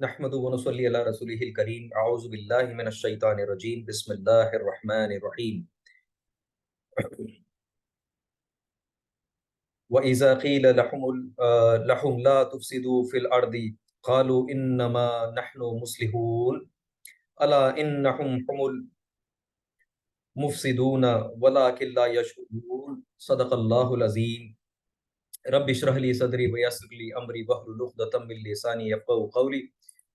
نحمد و نصلی علی رسولہ الکریم اعوذ باللہ من الشیطان الرجیم بسم اللہ الرحمن الرحیم وَإِذَا قِيلَ لَهُمْ لَا تُفْسِدُوا فِي الْأَرْضِ قَالُوا إِنَّمَا نَحْنُ مُصْلِحُونَ أَلَا إِنَّهُمْ هُمُ الْمُفْسِدُونَ وَلَكِنْ لَا يَشْعُرُونَ صدق اللہ العظیم رب اشرح لي صدری ويسر لي امری واحلل عقدۃ من لسانی یفقهوا قولی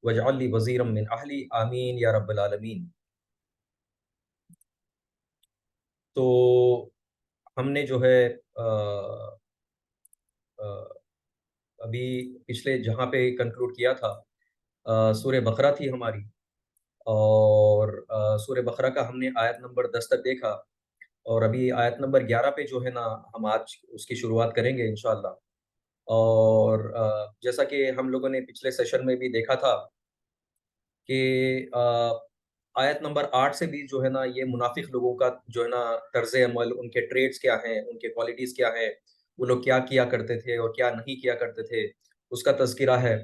واجعل لي وزیرا من اہلی آمین یا رب العالمین۔ تو ہم نے جو ہے ابھی پچھلے جہاں پہ کنکلوڈ کیا تھا سورہ بقرہ تھی ہماری، اور سورہ بقرہ کا ہم نے آیت نمبر 10 تک دیکھا، اور ابھی آیت نمبر 11 پہ جو ہے نا ہم آج اس کی شروعات کریں گے انشاءاللہ۔ اور جیسا کہ ہم لوگوں نے پچھلے سیشن میں بھی دیکھا تھا کہ آیت نمبر 8 سے بھی جو ہے نا یہ منافق لوگوں کا جو ہے نا طرز عمل، ان کے ٹریٹس کیا ہیں، ان کے کوالٹیز کیا ہیں، وہ لوگ کیا کیا کرتے تھے اور کیا نہیں کیا کرتے تھے، اس کا تذکرہ ہے۔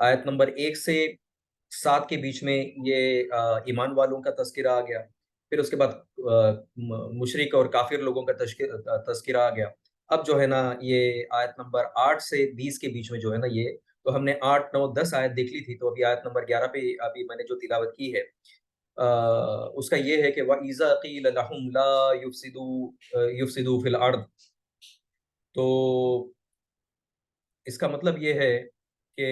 آیت نمبر 1 سے 7 کے بیچ میں یہ ایمان والوں کا تذکرہ آ گیا، پھر اس کے بعد مشرک اور کافر لوگوں کا تذکرہ آ گیا۔ اب جو ہے نا یہ آیت نمبر 8 سے 20 کے بیچ میں جو ہے نا یہ تو ہم نے 8 9 10 آیت دیکھ لی تھی، تو ابھی آیت نمبر 11 پہ ابھی میں نے جو تلاوت کی ہے اس کا یہ ہے کہ وَإِذَا قِيلَ لَهُمْ لَا يُفْسِدُوا فِي الْأَرْضِ، تو اس کا مطلب یہ ہے کہ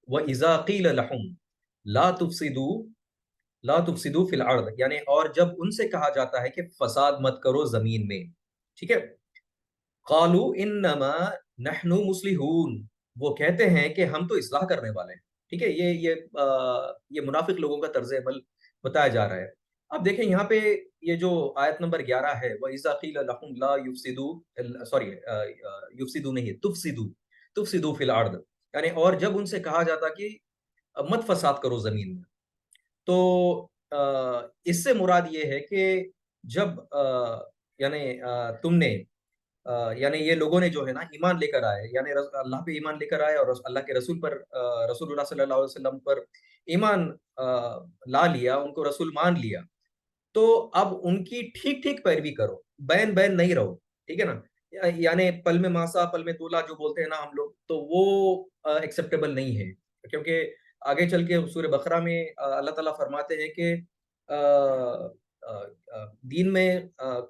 وَإِذَا قِيلَ لَهُمْ لَا تُفْسِدُوا فِي الْأَرْضِ، یعنی اور جب ان سے کہا جاتا ہے کہ فساد مت کرو زمین میں، ٹھیک ہے۔ قالوا انما نحن مصلحون، وہ کہتے ہیں کہ ہم تو اصلاح کرنے والے ہیں، ٹھیک ہے۔ یہ منافق لوگوں کا طرز عمل بتایا جا رہا ہے۔ اب دیکھیں یہاں پہ یہ جو آیت نمبر 11 ہے وَإِذَا قِيلَ لَهُمْ لَا يُفْسِدُوا يُفْسِدُوا نہیں ہے، تُفْسِدُوا فِي الْأَرْضِ، یعنی اور جب ان سے کہا جاتا کہ مت فساد کرو زمین میں، تو اس سے مراد یہ ہے کہ جب یعنی تم نے یعنی یہ لوگوں نے جو ہے نا ایمان لے کر آئے، یعنی اللہ پہ ایمان لے کر آئے اور اللہ کے رسول پر، رسول اللہ صلی اللہ علیہ وسلم پر ایمان لا لیا، ان کو رسول مان لیا، تو اب ان کی ٹھیک ٹھیک پیروی کرو، بین بین نہیں رہو، ٹھیک ہے نا۔ یعنی پل میں ماسا پل میں تولا جو بولتے ہیں نا ہم لوگ، تو وہ ایکسیپٹیبل نہیں ہے، کیونکہ آگے چل کے سورہ بقرہ میں اللہ تعالیٰ فرماتے ہیں کہ دین میں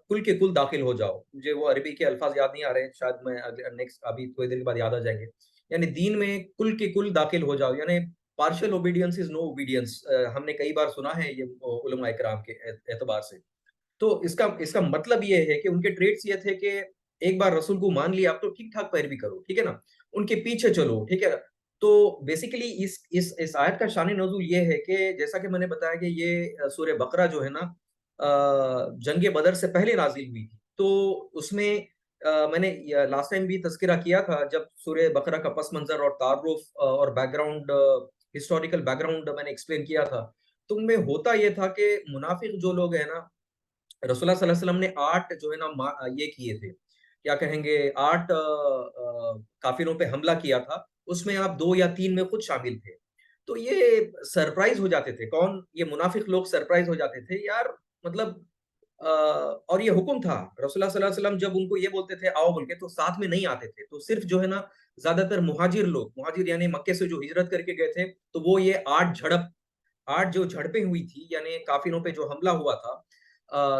کل کے کل داخل ہو جاؤ۔ مجھے وہ عربی کے الفاظ یاد نہیں آ رہے ہیں، شاید میں نیکسٹ ابھی تھوڑی دیر کے بعد یاد آ جائیں گے۔ یعنی دین میں کل کے کل داخل ہو جاؤ، یعنی partial obedience is no obedience, ہم نے کئی بار سنا ہے یہ علماء کرام کے اعتبار سے۔ تو اس کا مطلب یہ ہے کہ ان کے ٹریٹس یہ تھے کہ ایک بار رسول کو مان لیا اب تو ٹھیک ٹھاک پیروی کرو، ٹھیک ہے نا، ان کے پیچھے چلو، ٹھیک ہے۔ تو بیسیکلی اس آیت کا شان نزول یہ ہے کہ جیسا کہ میں نے بتایا کہ یہ سورہ بقرہ جو ہے نا جنگ بدر سے پہلے نازل ہوئی تھی، تو اس میں میں نے لاسٹ ٹائم بھی تذکرہ کیا تھا جب سورہ بقرہ کا پس منظر اور تعارف اور back ground, historical back ground میں نے ایکسپلین کیا تھا، تو ان میں ہوتا یہ تھا کہ منافق جو لوگ ہیں نا، رسول اللہ صلی اللہ علیہ وسلم نے 8 جو ہے نا یہ کیے تھے، کیا کہیں گے، 8 کافروں پہ حملہ کیا تھا، اس میں آپ 2 یا 3 میں خود شامل تھے، تو یہ سرپرائز ہو جاتے تھے، کون یہ منافق لوگ سرپرائز ہو جاتے تھے یار، مطلب اور یہ حکم تھا، رسول اللہ صلی اللہ علیہ وسلم جب ان کو یہ بولتے تھے آؤ بول کے، تو ساتھ میں نہیں آتے تھے، تو صرف جو ہے نا زیادہ تر مہاجر لوگ، مہاجر یعنی مکے سے جو ہجرت کر کے گئے تھے، تو وہ یہ 8 جو جھڑپیں ہوئی تھی، یعنی کافروں پہ جو حملہ ہوا تھا،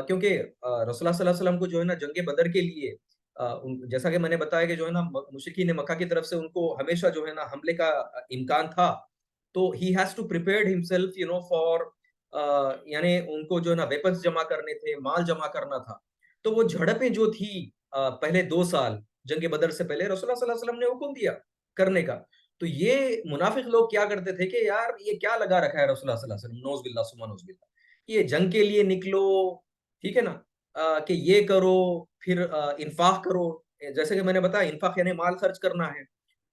کیونکہ رسول اللہ صلی اللہ علیہ وسلم کو جو ہے نا جنگ بدر کے لیے جیسا کہ میں نے بتایا کہ جو ہے نا مشرکین مکہ کی طرف سے ان کو ہمیشہ جو ہے نا حملے کا امکان تھا، تو he has to prepare himself for یعنی ان کو جو ہے نا ویپنز جمع کرنے تھے، مال جمع کرنا تھا، تو وہ جھڑپیں جو تھی پہلے 2 سال جنگ بدر سے پہلے رسول اللہ صلی اللہ علیہ وسلم نے حکم دیا کرنے کا، تو یہ منافق لوگ کیا کرتے تھے کہ یار یہ کیا لگا رکھا ہے رسول اللہ صلی اللہ علیہ وسلم، نوز باللہ ثم نوز باللہ، یہ جنگ کے لیے نکلو، ٹھیک ہے نا، کہ یہ کرو، پھر انفاق کرو، جیسے کہ میں نے بتایا انفاق یعنی مال خرچ کرنا ہے،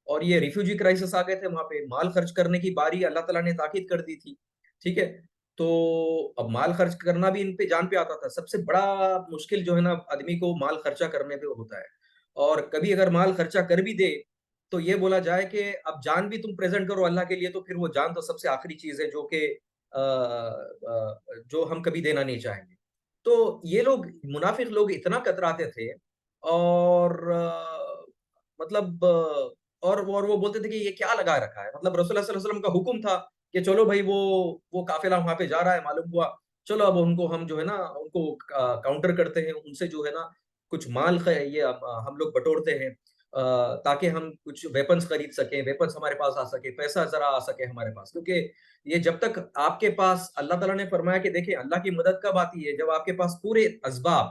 اور یہ ریفیوجی کرائسس آ گئے تھے وہاں پہ، مال خرچ کرنے کی باری اللہ تعالیٰ نے تاکید کر دی تھی، ٹھیک ہے۔ تو اب مال خرچ کرنا بھی ان پہ جان پہ آتا تھا، سب سے بڑا مشکل جو ہے نا آدمی کو مال خرچہ کرنے پہ ہوتا ہے، اور کبھی اگر مال خرچہ کر بھی دے تو یہ بولا جائے کہ اب جان بھی تم پریزنٹ کرو اللہ کے لیے تو پھر وہ جان تو سب سے آخری چیز ہے جو کہ جو ہم کبھی دینا نہیں چاہیں گے. تو یہ لوگ منافق لوگ اتنا کتراتے تھے اور مطلب اور وہ بولتے تھے کہ یہ کیا لگا رکھا ہے. مطلب رسول اللہ صلی اللہ علیہ وسلم کا حکم تھا کہ چلو بھائی وہ قافلہ وہاں پہ جا رہا ہے, معلوم ہوا چلو اب ان کو ہم جو ہے نا ان کو کاؤنٹر کرتے ہیں, ان سے جو ہے نا کچھ مال یہ ہم لوگ بٹورتے ہیں تاکہ ہم کچھ ویپنز خرید سکیں, ویپنز ہمارے پاس آ سکے, پیسہ ذرا آ سکے ہمارے پاس. کیونکہ یہ جب تک آپ کے پاس, اللہ تعالیٰ نے فرمایا کہ دیکھیں اللہ کی مدد کب آتی ہے جب آپ کے پاس پورے اسباب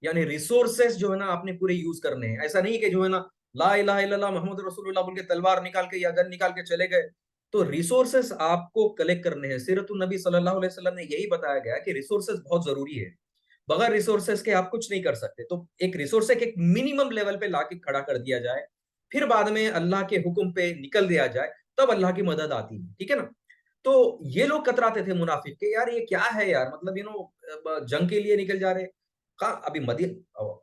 یعنی ریسورسز جو ہے نا آپ نے پورے یوز کرنے ہیں. ایسا نہیں کہ جو ہے نا لا الہ الا اللہ محمد رسول اللہ بول کے تلوار نکال کے یا گن نکال کے چلے گئے. تو ریسورسز آپ کو کلیکٹ کرنے ہیں. سیرت النبی صلی اللہ علیہ وسلم نے یہی بتایا گیا کہ ریسورسز بہت ضروری ہے, بغیر ریسورسز کے آپ کچھ نہیں کر سکتے. تو ایک ریسورس ایک منیمم لیول پہ لا کے کھڑا کر دیا جائے, پھر بعد میں اللہ کے حکم پہ نکل دیا جائے, تب اللہ کی مدد آتی ہے. ٹھیک ہے نا. تو یہ لوگ کتراتے تھے منافق کہ یار یہ کیا ہے یار, مطلب جنگ کے لیے نکل جا رہے, ابھی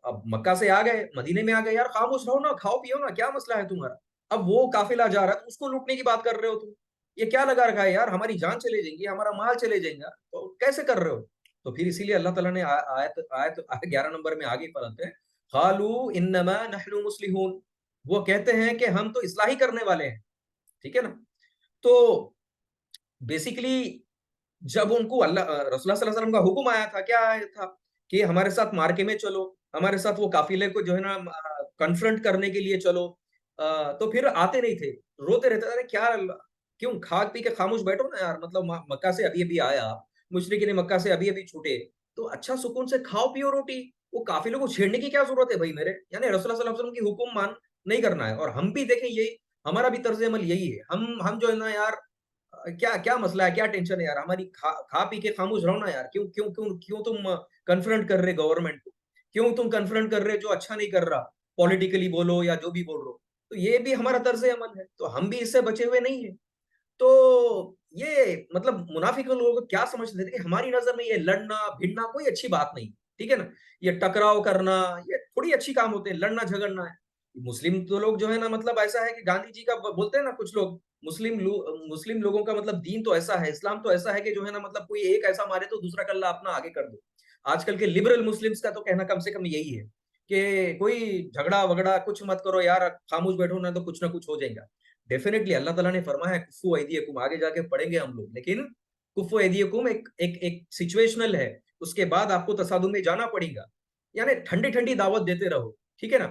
اب مکہ سے آ گئے, مدینے میں آ گئے, یار خاموش رہو نا, کھاؤ پیو نا, کیا مسئلہ ہے تمہارا. اب وہ قافلہ جا رہا ہے تو اس کو لوٹنے کی بات کر رہے ہو تم, یہ کیا لگا رکھا ہے یار, ہماری جان چلے جائیں گی, ہمارا مال چلے جائیں گا, تو کیسے کر رہے ہو. تو پھر اسی لیے اللہ تعالیٰ نے آیت 11 نمبر میں آگے پڑھتے ہیں, قالوا انما نحن مصلحون, وہ کہتے ہیں کہ ہم تو اصلاح ہی کرنے والے ہیں. ٹھیک ہے نا. تو بیسیکلی جب ان کو اللہ رسول اللہ صلی اللہ علیہ وسلم کا حکم آیا تھا, کیا آیا تھا کہ ہمارے ساتھ مارکے میں چلو, ہمارے ساتھ وہ قافلے کو جو ہے نا کنفرنٹ کرنے کے لیے چلو, تو پھر آتے نہیں تھے, روتے رہتے تھے, کیا کیوں کھا پی کے خاموش بیٹھو نا یار, مطلب مکہ سے ابھی ابھی آیا, مشرکین مکہ سے ابھی ابھی چھوٹے, تو اچھا سکون سے کھاؤ پیو روٹی, وہ قافلوں کو چھیڑنے کی کیا ضرورت ہے بھائی میرے. یعنی رسول اللہ صلی اللہ علیہ وسلم کی حکم مان نہیں کرنا ہے. اور ہم بھی دیکھیں یہی ہمارا بھی طرز عمل یہی ہے. ہم جو ہے نا یار کیا کیا مسئلہ ہے, کیا ٹینشن ہے یار, ہماری کھا پی کے خاموش رہو نا یار. کیوں کیوں کیوں کیوں تم کنفرنٹ کر رہے گورنمنٹ کو, کیوں تم کنفرنٹ کر رہے جو اچھا نہیں کر رہا, پولیٹیکلی بولو یا جو بھی بول رہو. تو یہ بھی ہمارا طرز عمل ہے, تو ہم بھی اس سے بچے ہوئے نہیں ہیں. تو یہ مطلب منافق لوگ کیا سمجھتے تھے کہ ہماری نظر میں یہ لڑنا بھیڑنا کوئی اچھی بات نہیں. ٹھیک ہے نا. یہ ٹکراؤ کرنا یہ تھوڑی اچھی کام ہوتے ہیں, لڑنا جھگڑنا ہے. مسلم تو لوگ جو ہے نا مطلب ایسا ہے کہ گاندھی جی کا بولتے ہیں نا کچھ لوگ, مسلم لوگوں کا مطلب دین تو ایسا ہے, اسلام تو ایسا ہے کہ جو ہے نا مطلب کوئی ایک ایسا مارے تو دوسرا کلہ اپنا آگے کر دو. آج کل کے لبرل مسلمز کا تو کہنا کم سے کم یہی ہے کہ کوئی جھگڑا وگڑا کچھ مت کرو یار, خاموش بیٹھو نا تو کچھ نہ کچھ ہو جائے گا. ڈیفینیٹلی اللہ تعالیٰ نے فرمایا ہے کفو ایدیکم, آگے جا کے پڑھیں گے ہم لوگ, لیکن کفو ایدیکم ایک سچویشنل ہے, اس کے بعد آپ کو تصادم میں جانا پڑے گا. یعنی ٹھنڈی ٹھنڈی دعوت دیتے رہو. ٹھیک ہے نا.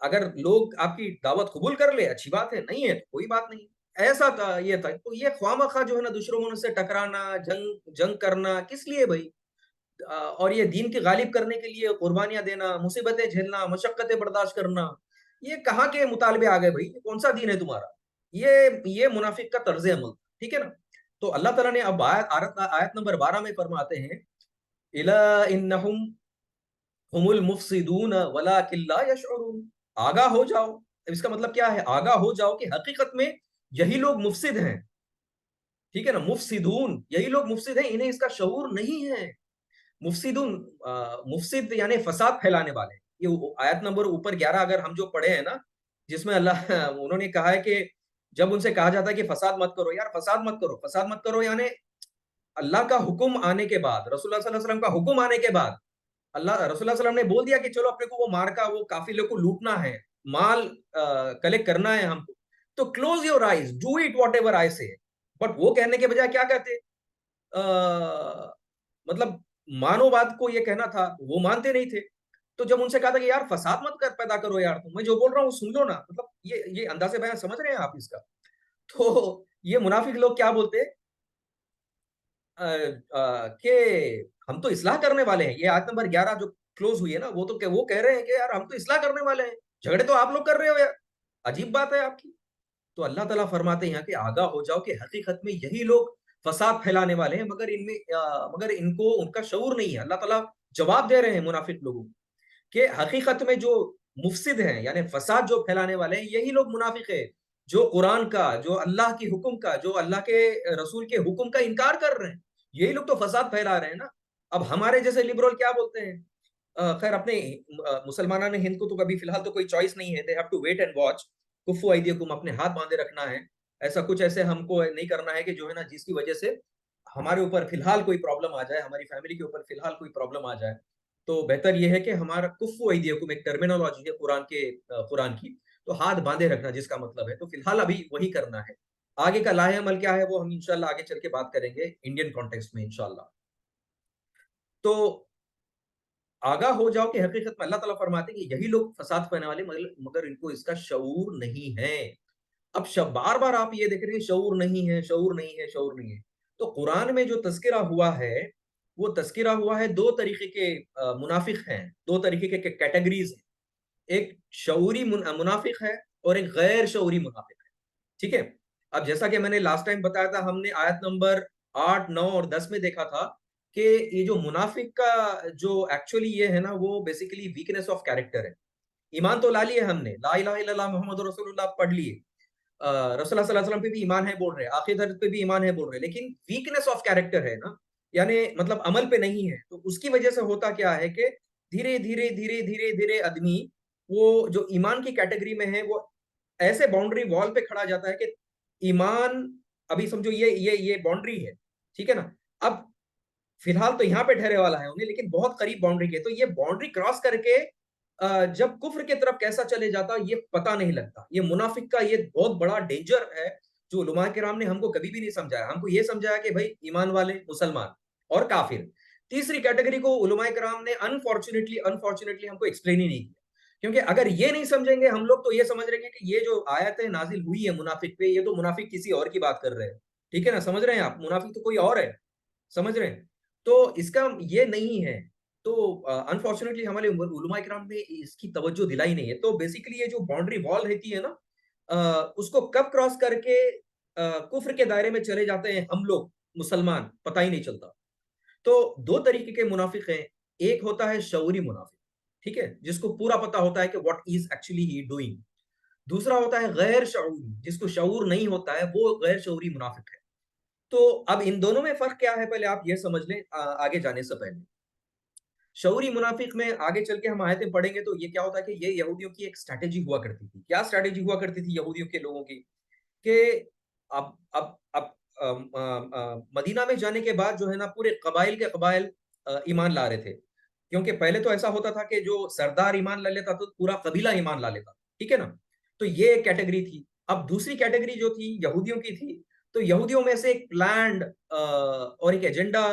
اگر لوگ آپ کی دعوت قبول کر لے اچھی بات ہے, نہیں ہے تو کوئی بات نہیں. ایسا تھا یہ تھا. تو یہ خواہ جو ہے نا دشمنوں سے ٹکرانا, جنگ کرنا کس لیے بھائی, اور یہ دین کی غالب کرنے کے لیے قربانیاں دینا, مصیبتیں جھیلنا, مشقتیں برداشت کرنا, یہ کہاں کے مطالبے آ گئے بھائی, کون سا دین ہے تمہارا. یہ منافق کا طرز عمل. ٹھیک ہے نا. تو اللہ تعالیٰ نے اب آیت نمبر 12 میں فرماتے ہیں, الا انہم هم المفسدون ولکن لا یشعرون, آگاہ ہو جاؤ. اس کا مطلب کیا ہے, آگاہ ہو جاؤ کہ حقیقت میں یہی لوگ مفسد ہیں. ٹھیک ہے نا. مفسدون, یہی لوگ مفسد ہیں, انہیں اس کا شعور نہیں ہے. مفسدون, مفسد یعنی فساد پھیلانے والے. یہ آیت نمبر اوپر 11 اگر ہم جو پڑھے ہیں نا, جس میں اللہ انہوں نے کہا ہے کہ جب ان سے کہا جاتا ہے کہ فساد مت کرو, یار فساد مت کرو, فساد مت کرو یعنی اللہ کا حکم آنے کے بعد, رسول اللہ صلی اللہ علیہ وسلم کا حکم آنے کے بعد رسول اللہ صلی اللہ علیہ وسلم نے بول دیا کہ چلو اپنے کو وہ مارکا, وہ قافلے کو لوٹنا ہے, مال کلیکٹ کرنا ہے ہم کو, تو close your eyes, do it whatever I say. But وہ کہنے کے بجائے کیا کہتے, مطلب مانو بات کو یہ کہنا تھا, وہ مانتے نہیں تھے. تو جب ان سے کہا تھا کہ یار فساد مت کر پیدا کرو یار, میں جو بول رہا ہوں سن لو نا, مطلب یہ انداز بیان سمجھ رہے ہیں آپ اس کا. تو یہ منافق لوگ کیا بولتے کہ ہم تو اصلاح کرنے والے ہیں. یہ آیت نمبر 11 جو کلوز ہوئی ہے نا, وہ تو وہ کہہ رہے ہیں کہ یار ہم تو اصلاح کرنے والے ہیں, جھگڑے تو آپ لوگ کر رہے ہو یار, عجیب بات ہے آپ کی. تو اللہ تعالیٰ فرماتے ہیں کہ آگاہ ہو جاؤ کہ حقیقت میں یہی لوگ فساد پھیلانے والے ہیں, مگر ان کو ان کا شعور نہیں ہے. اللہ تعالیٰ جواب دے رہے ہیں منافق لوگوں کہ حقیقت میں جو مفسد ہیں یعنی فساد جو پھیلانے والے ہیں, یہی لوگ منافق ہیں جو قرآن کا, جو اللہ کی حکم کا, جو اللہ کے رسول کے حکم کا انکار کر رہے ہیں. یہی لوگ تو فساد پھیلا رہے ہیں نا. اب ہمارے جیسے لبرل کیا بولتے ہیں, خیر اپنے مسلمانان ہند کو تو کبھی فی الحال تو کوئی چوائس نہیں ہے, they have to wait and watch. کفو ایدیکم, اپنے ہاتھ باندھے رکھنا ہے. ایسا کچھ ایسے ہم کو نہیں کرنا ہے کہ جو ہے نا جس کی وجہ سے ہمارے اوپر فی الحال کوئی پرابلم آ جائے, ہماری فیملی کے اوپر فی الحال کوئی پرابلم آ جائے. تو بہتر یہ ہے کہ ہمارا کفو ایدیکم ایک ٹرمینالوجی ہے قرآن کی, تو ہاتھ باندھے رکھنا جس کا مطلب ہے, تو فی الحال ابھی وہی کرنا ہے. آگے کا لاہ عمل کیا ہے وہ ہم انشاءاللہ آگے چل کے بات کریں گے انڈین کانٹیکسٹ میں انشاءاللہ. تو آگاہ ہو جاؤ کہ حقیقت میں اللہ تعالیٰ فرماتے ہیں کہ یہی لوگ فساد پھیلانے والے, مگر ان کو اس کا شعور نہیں ہے. اب بار بار آپ یہ دیکھ رہے ہیں شعور نہیں ہے, شعور نہیں ہے, شعور نہیں ہے. تو قرآن میں جو تذکرہ ہوا ہے وہ تذکرہ ہوا ہے دو طریقے کے منافق ہیں, دو طریقے کے کیٹیگریز ہیں. ایک شعوری منافق ہے اور ایک غیر شعوری منافق ہے. ٹھیک ہے, اب جیسا کہ میں نے لاسٹ ٹائم بتایا تھا, ہم نے آیت نمبر 8, 9 اور 10 میں دیکھا تھا کہ یہ جو منافق کا جو ایکچولی یہ ہے نا وہ بیسیکلی ویکنیس آف کیریکٹر ہے. ایمان تو لا لیے ہم نے, لا الہ الا اللہ محمد رسول اللہ پڑھ لیے, رسول اللہ صلی اللہ علیہ وسلم پہ بھی ایمان ہے بول رہے, آخر درجے پہ بھی ایمان ہے بول رہے, لیکن ویکنیس آف کیریکٹر ہے نا, یعنی مطلب عمل پہ نہیں ہے. تو اس کی وجہ سے ہوتا کیا ہے کہ دھیرے دھیرے دھیرے دھیرے دھیرے آدمی وہ جو ایمان کی کیٹیگری میں ہے وہ ایسے باؤنڈری وال پہ کھڑا جاتا ہے کہ ایمان ابھی سمجھو یہ باؤنڈری ہے, ٹھیک ہے نا. اب فی الحال تو یہاں پہ ٹھہرے والا ہے انہیں, لیکن بہت قریب باؤنڈری کے, تو یہ باؤنڈری کراس کر کے جب کفر کی طرف کیسا چلے جاتا یہ پتہ نہیں لگتا. یہ منافق کا یہ بہت بڑا ڈینجر ہے جو علماء کرام نے ہم کو کبھی بھی نہیں سمجھایا. ہم کو یہ سمجھایا کہ بھائی ایمان والے مسلمان اور کافر. تیسری کیٹیگری کو علماء کرام نے انفارچونیٹلی ہم کو ایکسپلین ہی نہیں کیا, کیونکہ اگر یہ نہیں سمجھیں گے ہم لوگ تو یہ سمجھ رہے ہیں کہ یہ جو آیتیں نازل ہوئی ہے منافق پہ, یہ تو منافق کسی اور کی بات کر رہے ہیں. ٹھیک ہے نا, سمجھ رہے ہیں آپ, منافق تو کوئی اور ہے, سمجھ رہے ہیں. تو اس کا یہ نہیں ہے. تو انفارچونیٹلی ہمارے علماء کرام نے اس کی توجہ دلائی نہیں ہے. تو بیسیکلی یہ جو باؤنڈری وال رہتی ہے نا, اس کو کب کراس کر کے کفر کے دائرے میں چلے جاتے ہیں ہم لوگ مسلمان, پتہ ہی نہیں چلتا. تو دو طریقے کے منافق ہیں. ایک ہوتا ہے شعوری منافق, ٹھیک ہے, جس کو پورا پتا ہوتا ہے کہ what is actually he doing. دوسرا ہوتا ہے غیر شعوری, جس کو شعور نہیں ہوتا ہے, وہ غیر شعوری منافق ہے. تو اب ان دونوں میں فرق کیا ہے پہلے آپ یہ سمجھ لیں آگے جانے سے پہلے. شعوری منافق میں آگے چل کے ہم آیتیں پڑھیں گے تو یہ کیا ہوتا ہے کہ یہ یہودیوں کی ایک اسٹریٹجی ہوا کرتی تھی. کیا اسٹریٹجی ہوا کرتی تھی یہودیوں کے لوگوں کی کہ اب مدینہ میں جانے کے بعد جو ہے نا پورے قبائل کے قبائل ایمان لا رہے تھے, کیونکہ پہلے تو ایسا ہوتا تھا کہ جو سردار ایمان لا لیتا تو پورا قبیلہ ایمان لا لیتا, ٹھیک ہے نا. تو یہ ایک کیٹیگری تھی. اب دوسری کیٹیگری جو تھی یہودیوں کی تھی, تو یہودیوں میں سے ایک پلانڈ اور ایک ایجنڈا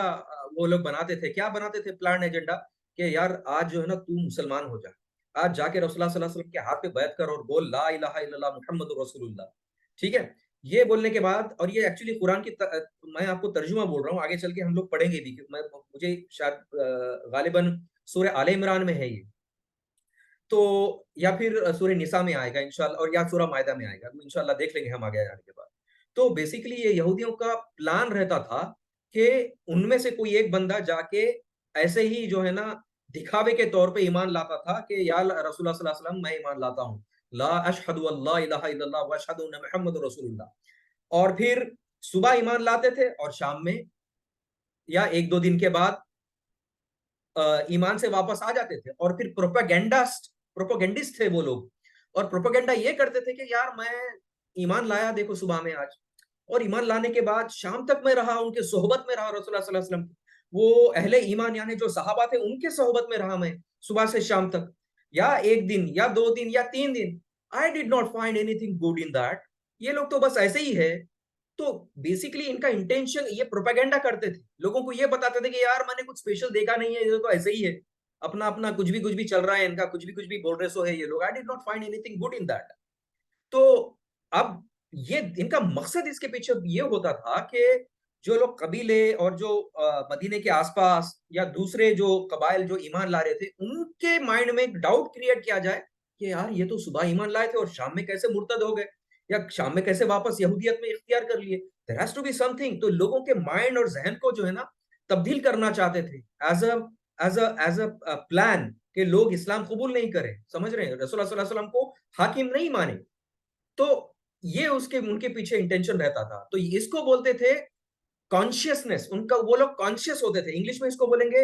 وہ لوگ بناتے تھے. کیا بناتے تھے پلانڈ ایجنڈا, کہ یار آج جو ہے نا تو مسلمان ہو جا, آج جا کے رسول اللہ صلی اللہ علیہ وسلم کے ہاتھ پہ بیعت کر اور بول لا الہ الا اللہ محمد رسول اللہ. ٹھیک ہے, یہ بولنے کے بعد, اور یہ ایکچولی قرآن کی میں آپ کو ترجمہ بول رہا ہوں, آگے چل کے ہم لوگ پڑھیں گے بھی, مجھے شاید غالباً سورہ آل عمران میں ہے یہ, تو یا پھر سورہ نساء میں آئے گا انشاءاللہ, اور یا سورہ مائدہ میں آئے گا, انشاءاللہ دیکھ لیں گے ہم آگے جانے کے بعد. تو بیسیکلی یہ یہودیوں کا پلان رہتا تھا کہ ان میں سے کوئی ایک بندہ جا کے ایسے ہی جو ہے نا دکھاوے کے طور پہ ایمان لاتا تھا کہ یا رسول اللہ صلی اللہ علیہ وسلم میں ایمان لاتا ہوں, لا اشہد اللہ الہ الا اللہ واشہد ان محمد رسول اللہ. اور پھر صبح ایمان لاتے تھے اور شام میں یا ایک دو دن کے بعد ایمان سے واپس آ جاتے تھے. اور پھر پروپیگنڈسٹ تھے وہ لوگ, اور پروپیگنڈا یہ کرتے تھے کہ یار میں ایمان لایا دیکھو صبح میں آج, اور ایمان لانے کے بعد شام تک میں رہا, ان کے صحبت میں رہا رسول اللہ صلی اللہ علیہ وسلم, وہ اہل ایمان یعنی جو صحابہ تھے ان کے صحبت میں رہا میں صبح سے شام تک, یا ایک دن یا 2 دن یا 3 دن. I did not find anything good in that. یہ لوگ تو بس ایسے ہی ہے. تو بیسیکلی ان کا انٹینشن یہ پروپیگنڈا کرتے تھے, لوگوں کو یہ بتاتے تھے کہ یار میں نے کچھ اسپیشل دیکھا نہیں ہے, یہ تو ایسے ہی ہے, اپنا اپنا کچھ بھی چل رہا ہے, ان کا کچھ بھی بول رہے سو ہے یہ لوگ. I did not find anything good in that. تو اب یہ ان کا مقصد اس کے پیچھے یہ ہوتا تھا کہ جو لوگ قبیلے اور جو مدینے کے آس پاس یا دوسرے جو قبائل جو ایمان لا رہے تھے ان کے مائنڈ میں ایک ڈاؤٹ کریٹ کیا جائے کہ یار یہ تو صبح ایمان لائے تھے اور شام میں کیسے مرتد ہو گئے, یا شام میں کیسے واپس یہودیت میں اختیار کر لیے. There has to be something. تو لوگوں کے مائنڈ اور ذہن کو جو ہے نا تبدیل کرنا چاہتے تھے ایز اے پلان کہ لوگ اسلام قبول نہیں کریں, سمجھ رہے ہیں, رسول اللہ صلی اللہ علیہ وسلم کو حاکم نہیں مانے. تو یہ ان کے پیچھے انٹینشن رہتا تھا. تو اس کو بولتے تھے کانشیسنس, ان کا وہ لوگ کانشیس ہوتے تھے. انگلش میں اس کو بولیں گے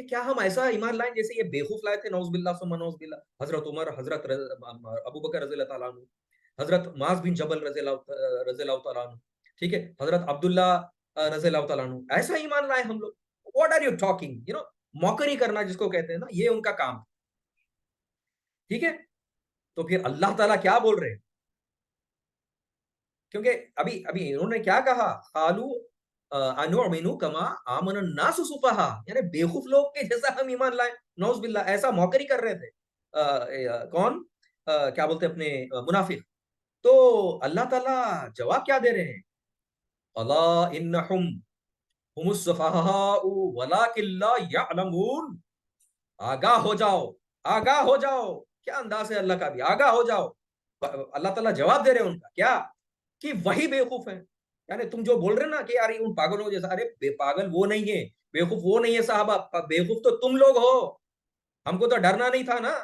کہ کیا ہم ایسا ایمان لائیں جیسے یہ بیوقوف لائے تھے، نعوذ باللہ ثم نعوذ باللہ، حضرت عمر، حضرت ابو بکر رضی اللہ تعالیٰ عنہ، حضرت معاذ بن جبل رضی اللہ تعالیٰ عنہ، ٹھیک ہے، حضرت عبداللہ رضی اللہ تعالیٰ عنہ، ایسا ایمان لائے ہم لوگ. واٹ آر یو ٹاکنگ، موکری کرنا جس کو کہتے ہیں نا، یہ ان کا کام. ٹھیک ہے، تو پھر اللہ تعالیٰ کیا بول رہے ہیں؟ کیونکہ ابھی ابھی انہوں نے کیا کہا، قالو انؤمن کما آمن الناس سفہا، یعنی بیوقوف لوگ کے جیسا ہم ایمان لائیں. نعوذ باللہ، ایسا موکری کر رہے تھے. کون کیا بولتے اپنے منافق. تو اللہ تعالیٰ جواب کیا دے رہے ہیں؟ الا انہم هم السفہاء ولکن لا یعلمون. آگاہ ہو جاؤ، آگاہ ہو جاؤ. کیا انداز ہے اللہ کا بھی، آگاہ ہو جاؤ. اللہ تعالیٰ جواب دے رہے ہیں ان کا کیا، کہ وہی بیوقوف ہیں. یعنی تم جو بول رہے نا کہ یار ان پاگلوں جیسا، ارے پاگل وہ نہیں ہے، بیوقوف وہ نہیں ہے صاحبہ، بیوقوف تو تم لوگ ہو. ہم کو تو ڈرنا نہیں تھا نا.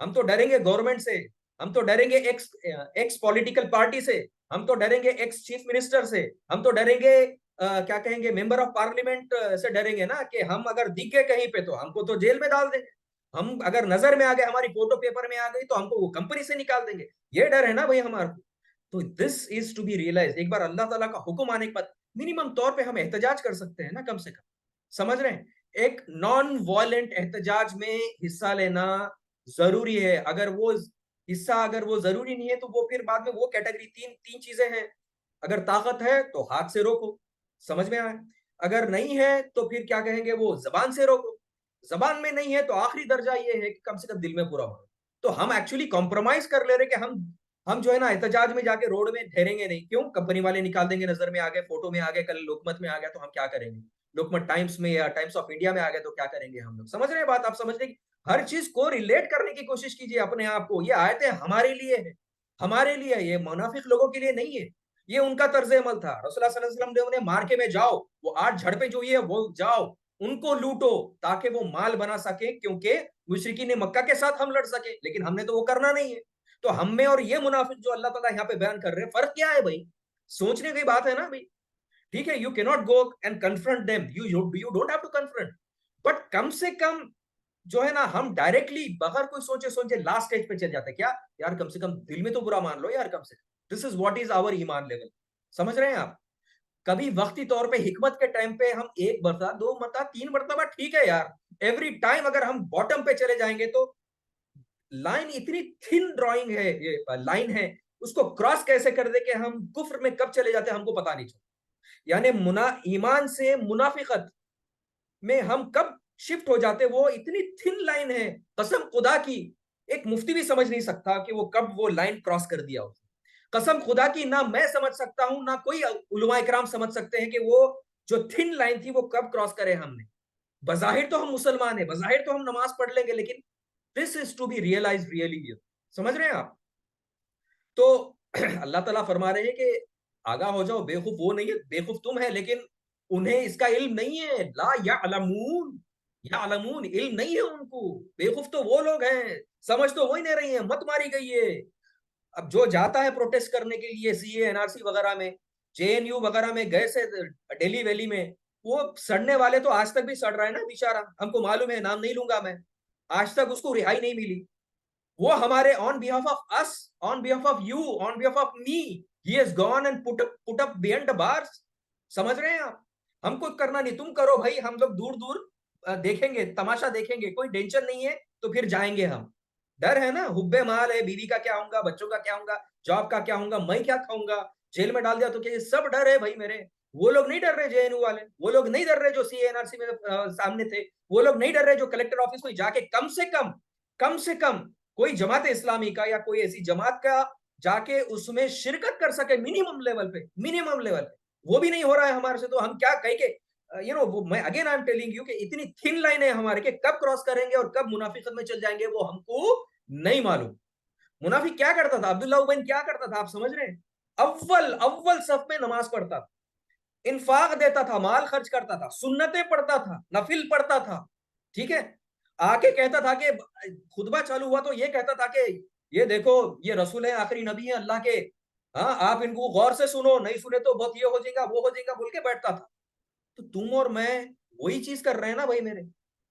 ہم تو ڈریں گے گورنمنٹ سے، ہم تو ڈریں گے ایکس پولیٹیکل پارٹی سے، ہم تو ڈریں گے ایکس چیف منسٹر سے، ہم تو ڈریں گے کیا کہیں گے ممبر آف پارلیمنٹ سے ڈریں گے نا، کہ ہم اگر دکھ گئے کہیں پہ تو ہم کو تو جیل میں ڈال دیں گے. ہم اگر نظر میں آ گئے، ہماری فوٹو پیپر میں آ گئی تو ہم کو وہ کمپنی سے نکال دیں گے. یہ ڈر ہے نا بھائی ہمارا. تو دس از ٹو بی ریئلائز. ایک بار اللہ تعالیٰ کا حکم آنے کے بعد منیمم طور پہ ہم احتجاج کر سکتے ہیں نا، کم سے کم. سمجھ رہے ہیں؟ ایک نان وائلنٹ احتجاج میں حصہ لینا ضروری ہے. اگر وہ حصہ اگر وہ ضروری نہیں ہے تو وہ پھر بعد میں وہ کیٹیگری تین چیزیں ہیں. اگر طاقت ہے تو ہاتھ سے روکو، سمجھ میں آئے. اگر نہیں ہے تو پھر کیا کہیں گے، وہ زبان سے روکو. زبان میں نہیں ہے تو آخری درجہ یہ ہے کہ کم سے کم دل میں پورا ہو. تو ہم ایکچولی کمپرومائز کر لے رہے کہ ہم جو ہے نا احتجاج میں جا کے روڈ میں ٹھہریں گے نہیں. کیوں؟ کمپنی والے نکال دیں گے، نظر میں آ گئے، فوٹو میں آ گئے، کل لوکمت میں آ گیا تو ہم کیا کریں گے، لوکمت ٹائمز میں یا ٹائمز آف انڈیا میں آ گئے تو کیا کریں گے ہم لوگ. سمجھ رہے ہیں بات؟ آپ سمجھنے کی ہر چیز کو ریلیٹ کرنے کی کوشش کیجیے اپنے آپ کو. یہ آیتیں ہمارے لیے ہے، ہمارے لیے. یہ منافق لوگوں کے لیے نہیں ہے. یہ ان کا طرز عمل تھا. رسول اللہ صلی اللہ علیہ وسلم نے انہیں مارکے میں جاؤ، وہ 8 جھڑپیں جو ہے وہ جاؤ ان کو لوٹو تاکہ وہ مال بنا سکے، کیونکہ مشرکین مکہ کے ساتھ ہم لڑ سکے. لیکن ہم نے تو وہ کرنا نہیں ہے. تو ہم میں اور یہ منافق جو اللہ تعالیٰ یہاں پہ بیان کر رہے ہیں، فرق کیا ہے بھائی؟ سوچنے کی بات ہے نا بھائی. ٹھیک ہے، یو کی not go and confront them, you don't have to confront, but کم سے کم جو ہے نا ہم ڈائریکٹلی بغیر کوئی سوچے لاسٹ سٹیج پہ چل جاتے ہیں. کیا یار کم سے کم دل میں تو برا مان لو یار، کم سے کم. دس از واٹ از آور ایمان لیول. سمجھ رہے ہیں آپ؟ کبھی وقتی طور پہ حکمت کے ٹائم پہ ہم 1 مرتبہ 2 مرتبہ 3 مرتبہ ٹھیک ہے یار. ایوری ٹائم اگر ہم باٹم پہ چلے جائیں گے تو لائن اتنی تھن ڈرائنگ ہے، یہ لائن ہے، اس کو کراس کیسے کر دے کہ ہم کفر میں کب چلے جاتے ہیں ہم کو پتا نہیں چلتا. یعنی ایمان سے منافقت میں ہم کب شفٹ ہو جاتے، وہ اتنی تھن لائن ہے قسم خدا کی. ایک مفتی بھی سمجھ نہیں سکتا کہ وہ کب وہ لائن کراس کر دیا ہو. قسم خدا کی نہ میں سمجھ سکتا ہوں، نہ کوئی علماء کرام سمجھ سکتے ہیں کہ وہ جو تھن لائن تھی وہ کب کراس کرے ہم نے. بظاہر تو ہم مسلمان ہیں، بظاہر تو ہم نماز پڑھ لیں گے، لیکن this is to be realized really here. سمجھ رہے ہیں آپ؟ تو اللہ تعالیٰ فرما رہے ہیں کہ آگاہ ہو جاؤ، بیوقوف وہ نہیں ہے، بیوقوف تم ہے، لیکن انہیں اس کا علم نہیں ہے. لا یعلمون، یعلمون علم نہیں ہے ان کو. بیوقوف تو وہ لوگ ہیں، سمجھ تو وہی نہیں رہی ہیں، مت ماری گئی ہے. اب جو جاتا ہے پروٹیسٹ کرنے کے لیے سی اے این آر سی وغیرہ میں، جے این یو وغیرہ میں گئے سے ڈیلی ویلی میں، وہ سڑنے والے تو آج تک بھی سڑ رہا ہے نا بیچارہ. ہم کو معلوم ہے، نام نہیں لوں گا میں. آج تک اس کو رہائی نہیں ملی. وہ ہمارے on behalf of us, on behalf of you, on behalf of me, he has gone and put up behind the bars. سمجھ رہے ہیں آپ؟ ہم کو کرنا نہیں، تم کرو بھائی. ہم لوگ دور دور دیکھیں گے، تماشا دیکھیں گے، کوئی ٹینشن نہیں ہے. تو پھر جائیں گے ہم. ڈر ہے نا، حب مال ہے، بیوی کا کیا ہوں گا، بچوں کا کیا ہوں گا، جاب کا کیا ہوں گا، میں کیا کھاؤں گا، جیل میں ڈال دیا تو کیا. یہ سب ڈر ہے بھائی میرے. وہ لوگ نہیں ڈر رہے جے این یو والے، وہ لوگ نہیں ڈر رہے جو سی این آر سی میں سامنے تھے، وہ لوگ نہیں ڈر رہے جو کلیکٹر آفس کو جا کے کم سے کم کوئی جماعت اسلامی کا یا کوئی ایسی جماعت کا جا کے اس میں شرکت کر سکے منیمم لیول پہ. وہ بھی نہیں ہو رہا ہے ہمارے سے. تو ہم کیا کہیں کہ میں again I am telling you کہ اتنی تھن لائن ہے ہمارے کہ کب کراس کریں گے اور کب منافقت میں چل جائیں گے وہ ہم کو نہیں معلوم. منافق کیا کرتا تھا، عبداللہ ابن کیا کرتا تھا آپ سمجھ رہے ہیں؟ اول صف میں نماز پڑھتا تھا، انفاق دیتا تھا، مال خرچ کرتا تھا، سنتیں پڑھتا تھا، نفل پڑھتا تھا. ٹھیک ہے، آ کے کہتا تھا کہ خطبہ چالو ہوا تو یہ کہتا تھا کہ یہ دیکھو یہ رسول ہے، آخری نبی ہے اللہ کے، ہاں آپ ان کو غور سے سنو، نہیں سنے تو بہت یہ ہو جائے گا وہ ہو جائے گا بول کے بیٹھتا تھا. تو تم اور میں وہی چیز کر رہے ہیں نا بھائی میرے.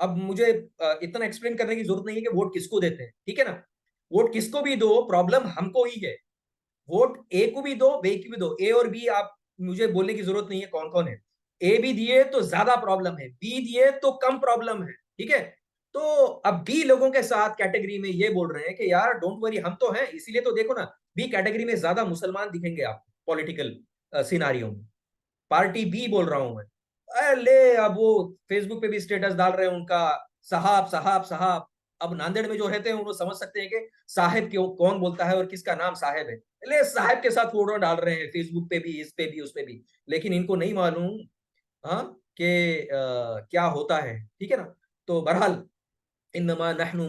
اب مجھے اتنا ایکسپلین کرنے کی ضرورت نہیں ہے کہ ووٹ کس کو دیتے ہیں, ٹھیک ہے نا, ووٹ کس کو بھی دو پرابلم ہم کو ہی ہے. ووٹ اے کو بھی دو بی کو بھی دو, اے اور بی آپ مجھے بولنے کی ضرورت نہیں ہے کون کون ہے. اے بھی دیے تو زیادہ پرابلم ہے, بی دیے تو کم پرابلم ہے, ٹھیک ہے. تو اب بی لوگوں کے ساتھ کیٹیگری میں یہ بول رہے ہیں کہ یار ڈونٹ وری ہم تو ہیں, اسی لیے تو دیکھو نا بی کیٹیگری میں زیادہ مسلمان دکھیں گے آپ پولیٹیکل سیناریوں میں. پارٹی بی بول رہا ہوں میں, لے اب وہ فیس بک پہ بھی اسٹیٹس ڈال رہے ہیں ان کا صاحب صاحب صاحب. اب ناندیڑ میں جو رہتے ہیں وہ سمجھ سکتے ہیں کہ صاحب کون بولتا ہے اور کس کا نام صاحب ہے, لے صاحب کے ساتھ فوٹو ڈال رہے ہیں فیس بک پہ بھی, اس پہ بھی اس پہ بھی, لیکن ان کو نہیں معلوم ہاں کہ کیا ہوتا ہے, ٹھیک ہے نا. تو بہرحال انما نحن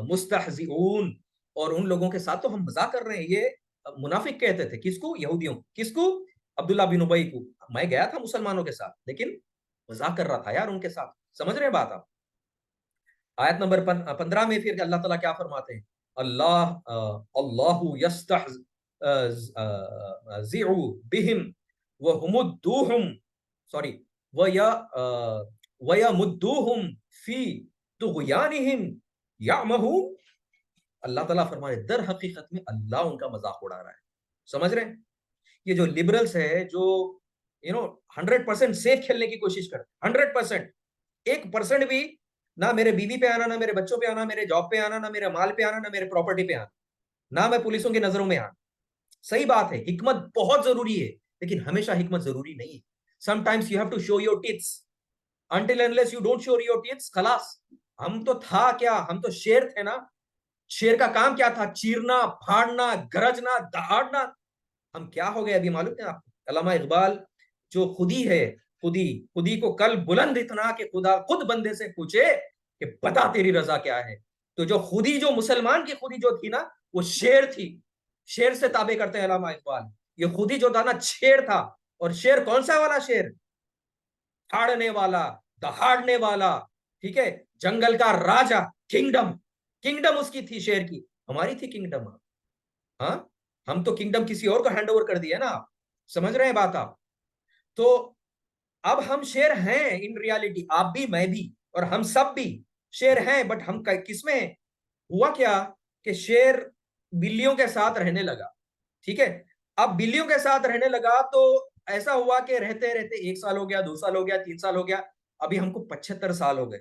مستہزئون, اور ان لوگوں کے ساتھ تو ہم مذاق کر رہے ہیں. یہ منافق کہتے تھے کس کو, یہودیوں, کس کو, عبداللہ بن ابی کو. میں گیا تھا مسلمانوں کے ساتھ لیکن مذاق کر رہا تھا یار ان کے ساتھ, سمجھ رہے ہیں بات آپ. آیت نمبر 15 میں پھر اللہ تعالیٰ کیا فرماتے ہیں, اللہ یستہزئ بہم وہمدوہم سوری ویمدوہم فی طغیانہم یعمہون. اللہ تعالیٰ فرمائے در حقیقت میں اللہ ان کا مذاق اڑا رہا ہے, سمجھ رہے ہیں. یہ جو لبرلز ہے جو 100% سیف کھیلنے کی کوشش کرتے, 100%, 1% بھی نہ میرے بیوی پہ آنا, نہ میرے بچوں پہ آنا, میرے جاب پہ آنا, نہ میرے مال پہ آنا, نہ میرے پراپرٹی پہ آنا, نہ میں پولیسوں کی نظروں میں آنا. صحیح بات ہے, حکمت بہت ضروری ہے لیکن ہمیشہ حکمت ضروری نہیں ہے. Sometimes you have to show your teeth. Until unless you don't show your teeth, خلاص. ہم تو تھا کیا, ہم تو شیر تھے نا. شیر کا کام کیا تھا, چیرنا, پھاڑنا, گرجنا, دہاڑنا. ہم کیا ہو گئے ابھی معلوم ہے آپ. علامہ اقبال جو خودی ہے, خودی کو کل بلند اتنا کہ خدا خود بندے سے پوچھے کہ بتا تیری رضا کیا ہے. تو جو خودی, جو مسلمان کی خودی جو تھی نا, وہ شیر تھی. شیر سے تابع کرتے ہیں علامہ اقبال. یہ خودی جو تھا نا شیر تھا, اور شیر کون سا والا شیر, پھاڑنے والا, دہاڑنے والا, ٹھیک ہے, جنگل کا راجا, کنگڈم اس کی تھی شیر کی. ہماری تھی کنگڈم, ہاں ہم تو کنگڈم کسی اور کو ہینڈ اوور کر دیا نا, آپ سمجھ رہے ہیں بات آپ. تو اب ہم شیر ہیں ان ریالٹی, آپ بھی میں بھی اور ہم سب بھی شیر ہیں, بٹ ہم کس میں ہوا کیا کہ شیر بلیوں کے ساتھ رہنے لگا, ٹھیک ہے. اب بلیوں کے ساتھ رہنے لگا تو ایسا ہوا کہ رہتے رہتے 1 سال ہو گیا, 2 سال ہو گیا, 3 سال ہو گیا, ابھی ہم کو 75 سال ہو گئے.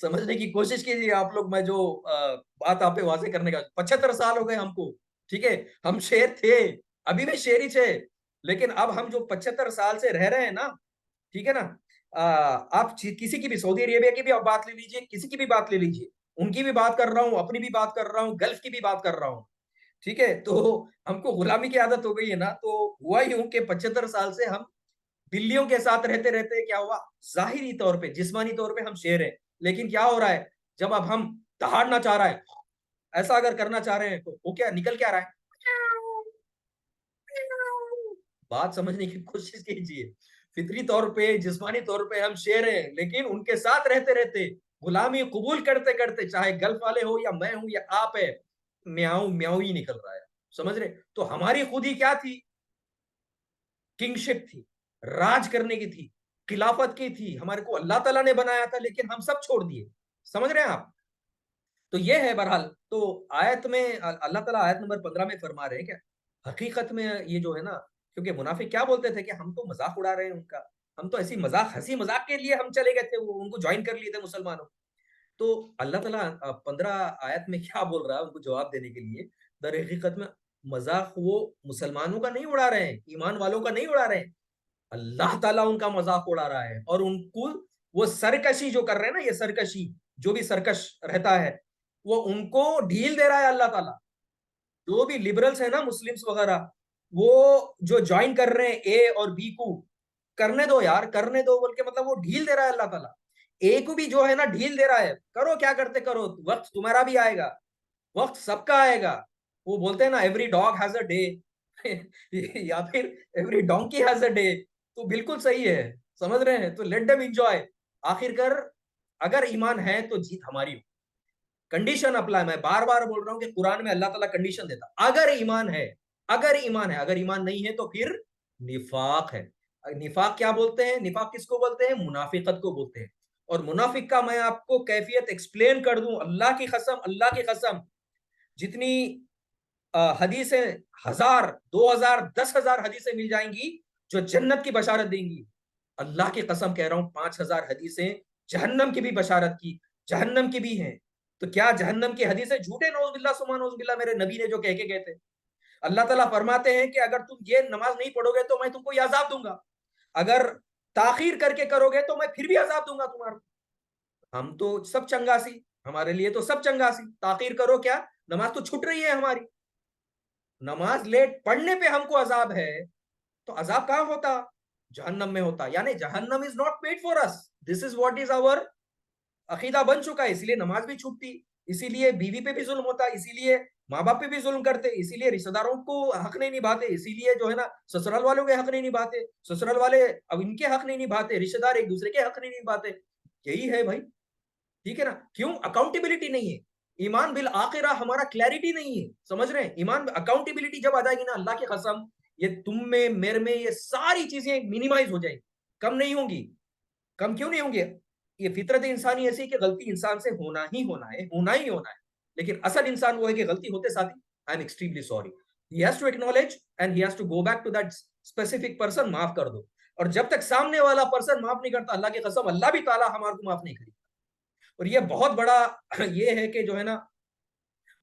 سمجھنے کی کوشش کیجیے آپ لوگ, میں جو بات آپ پہ واضح کرنے کا, 75 سال ہو گئے ہم کو, ٹھیک ہے. ہم شیر تھے, ابھی بھی شیر ہی تھے, لیکن اب ہم جو 75 سال سے رہ رہے ہیں نا, ٹھیک ہے نا, آپ کسی کی بھی, سعودی عربیہ کی بھی آپ بات لے لیجیے, کسی کی بھی بات لے لیجیے, ان کی بھی بات کر رہا ہوں, اپنی بھی بات کر رہا ہوں, گلف کی بھی بات کر رہا ہوں, ٹھیک ہے. تو ہم کو غلامی کی عادت ہو گئی ہے نا, تو ہوا یوں کہ 75 سال سے ہم بلیوں کے ساتھ رہتے رہتے کیا ہوا, ظاہری طور پہ, جسمانی طور پہ ہم شیر ہیں, لیکن کیا ہو رہا ہے جب اب ہم دہاڑنا چاہ رہا ہے, ایسا اگر کرنا چاہ رہے ہیں تو وہ کیا نکل کیا رہا ہے. بات سمجھنے کی کوشش کیجیے. فطری طور پہ, جسمانی طور پہ ہم شیر ہیں, لیکن ان کے ساتھ رہتے رہتے, غلامی قبول کرتے کرتے, چاہے گلف والے ہو یا میں ہوں یا آپ ہے, میاؤں میاؤں ہی نکل رہا ہے, سمجھ رہے. تو ہماری خودی کیا تھی, کنگشپ تھی, راج کرنے کی تھی, خلافت کی تھی, ہمارے کو اللہ تعالیٰ نے بنایا تھا لیکن ہم سب چھوڑ دیے, سمجھ رہے ہیں آپ. تو یہ ہے بہرحال. تو آیت میں اللہ تعالیٰ آیت نمبر 15 میں فرما رہے ہیں کہ حقیقت میں یہ جو ہے نا, کیونکہ منافق کیا بولتے تھے کہ ہم تو مذاق اڑا رہے ہیں ان کا, ہم تو ایسی مذاق, ہنسی مذاق کے لیے ہم چلے گئے تھے, وہ ان کو جوائن کر لیے تھے مسلمانوں. تو اللہ تعالیٰ 15 آیت میں کیا بول رہا ہے ان کو جواب دینے کے لیے, در حقیقت میں مذاق وہ مسلمانوں کا نہیں اڑا رہے ہیں, ایمان والوں کا نہیں اڑا رہے ہیں, اللہ تعالیٰ ان کا مذاق اڑا رہا ہے. اور ان کو وہ سرکشی جو کر رہے ہیں نا, یہ سرکشی, جو بھی سرکش رہتا ہے وہ ان کو ڈھیل دے رہا ہے اللہ تعالیٰ. جو بھی لبرلز ہیں نا, مسلمز وغیرہ, وہ جو جوائن کر رہے ہیں اے اور بی کو, کرنے دو یار, کرنے دو بول کے, مطلب وہ ڈھیل دے رہا ہے اللہ تعالیٰ. اے کو بھی جو ہے نا ڈھیل دے رہا ہے, کرو کیا کرتے کرو, وقت تمہارا بھی آئے گا, وقت سب کا آئے گا. وہ بولتے ہیں نا every dog has a day, یا پھر every donkey has a day. تو بالکل صحیح ہے, سمجھ رہے ہیں. تو لیٹ دیم انجوائے. آخر کر اگر ایمان ہے تو جیت ہماری ہو. کنڈیشن اپلائی, میں بار بار بول رہا ہوں کہ قرآن میں اللہ تعالیٰ کنڈیشن دیتا, اگر ایمان ہے, اگر ایمان ہے, اگر ایمان نہیں ہے تو پھر نفاق ہے. نفاق کیا بولتے ہیں؟ نفاق کس کو بولتے ہیں؟ منافقت کو بولتے ہیں. اور منافق کا میں آپ کو کیفیت ایکسپلین کر دوں, اللہ کی قسم, جتنی حدیثیں 1000 2000 10,000 حدیثیں مل جائیں گی جو جنت کی بشارت دیں گی. اللہ کی قسم کہہ رہا ہوں 5,000 حدیثیں جہنم کی بھی بشارت کی, جہنم کی بھی ہیں. تو کیا جہنم کی حدیثیں جھوٹے؟ نعوذ باللہ سبحان نعوذ باللہ, میرے نبی نے جو کہہ کے گئے تھے. اللہ تعالیٰ فرماتے ہیں کہ اگر تم یہ نماز نہیں پڑھو گے تو میں تم کو یہ عذاب دوں گا, اگر تاخیر کر کے کرو گے تو میں پھر بھی عذاب دوں گا تمہارا. ہم تو سب چنگاسی, ہمارے لیے تو سب چنگاسی. تاخیر کرو کیا, نماز تو چھٹ رہی ہے ہماری. نماز لیٹ پڑھنے پہ ہم کو عذاب ہے, تو عذاب کہاں ہوتا؟ جہنم میں ہوتا. یعنی جہنم is not paid for us, this is what is our عقیدہ بن چکا ہے. اسی لیے نماز بھی چھوٹتی, اسی لیے بیوی پہ بھی ظلم ہوتا, اسی لیے ماں باپ پہ بھی ظلم کرتے, اسی لیے رشتہ داروں کو حق نہیں نبھاتے, اسی لیے جو ہے نا سسرال والوں کے حق نہیں نبھاتے, سسرال والے اب ان کے حق نہیں نبھاتے, رشتہ دار ایک دوسرے کے حق نہیں نبھاتے. یہی ہے بھائی, ٹھیک ہے نا. کیوں؟ اکاؤنٹیبلٹی نہیں ہے. ایمان بالآخرہ ہمارا کلیئرٹی نہیں ہے, سمجھ رہے ہیں؟ ایمان اکاؤنٹیبلٹی جب آ جائے گی نا, اللہ کی قسم, یہ تم میں میرے میں یہ ساری چیزیں منیمائز ہو جائیں گی, کم نہیں ہوں گی. کم کیوں نہیں ہوں گے؟ یہ فطرت انسانی ایسی کہ غلطی انسان سے ہونا ہی ہونا ہے, ہونا ہی ہونا ہے. لیکن اصل انسان وہ ہے کہ غلطی ہوتے ساتھ ہی I am extremely sorry, he has to acknowledge and he has to go back to that specific person, معاف کر دو. اور جب تک سامنے والا پرسن معاف نہیں کرتا, اللہ کی قسم اللہ بھی تعالیٰ ہمارے کو معاف نہیں کرے. اور یہ بہت بڑا یہ ہے کہ جو ہے نا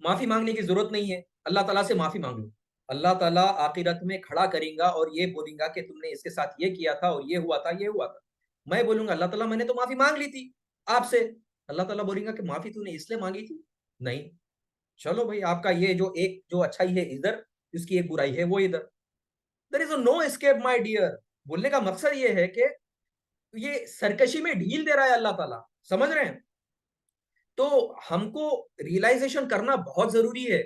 معافی مانگنے کی ضرورت نہیں ہے, اللہ تعالیٰ سے معافی مانگ لو. اللہ تعالیٰ آخرت میں کھڑا کریں گا اور یہ بولیں گا کہ تم نے اس کے ساتھ یہ کیا تھا اور یہ ہوا تھا, یہ ہوا تھا. میں بولوں گا اللہ تعالیٰ میں نے تو معافی مانگ لی تھی آپ سے. اللہ تعالیٰ بولیں گا کہ معافی تو نے اس لیے مانگی تھی, نہیں, چلو بھائی آپ کا یہ جو ایک جو اچھائی ہے ادھر, اس کی ایک برائی ہے وہ ادھر. دیر از نو اسکیپ مائی ڈیئر. بولنے کا مقصد یہ ہے کہ یہ سرکشی میں ڈھیل دے رہا ہے اللہ تعالیٰ, سمجھ رہے ہیں؟ تو ہم کو ریئلائزیشن کرنا بہت ضروری ہے.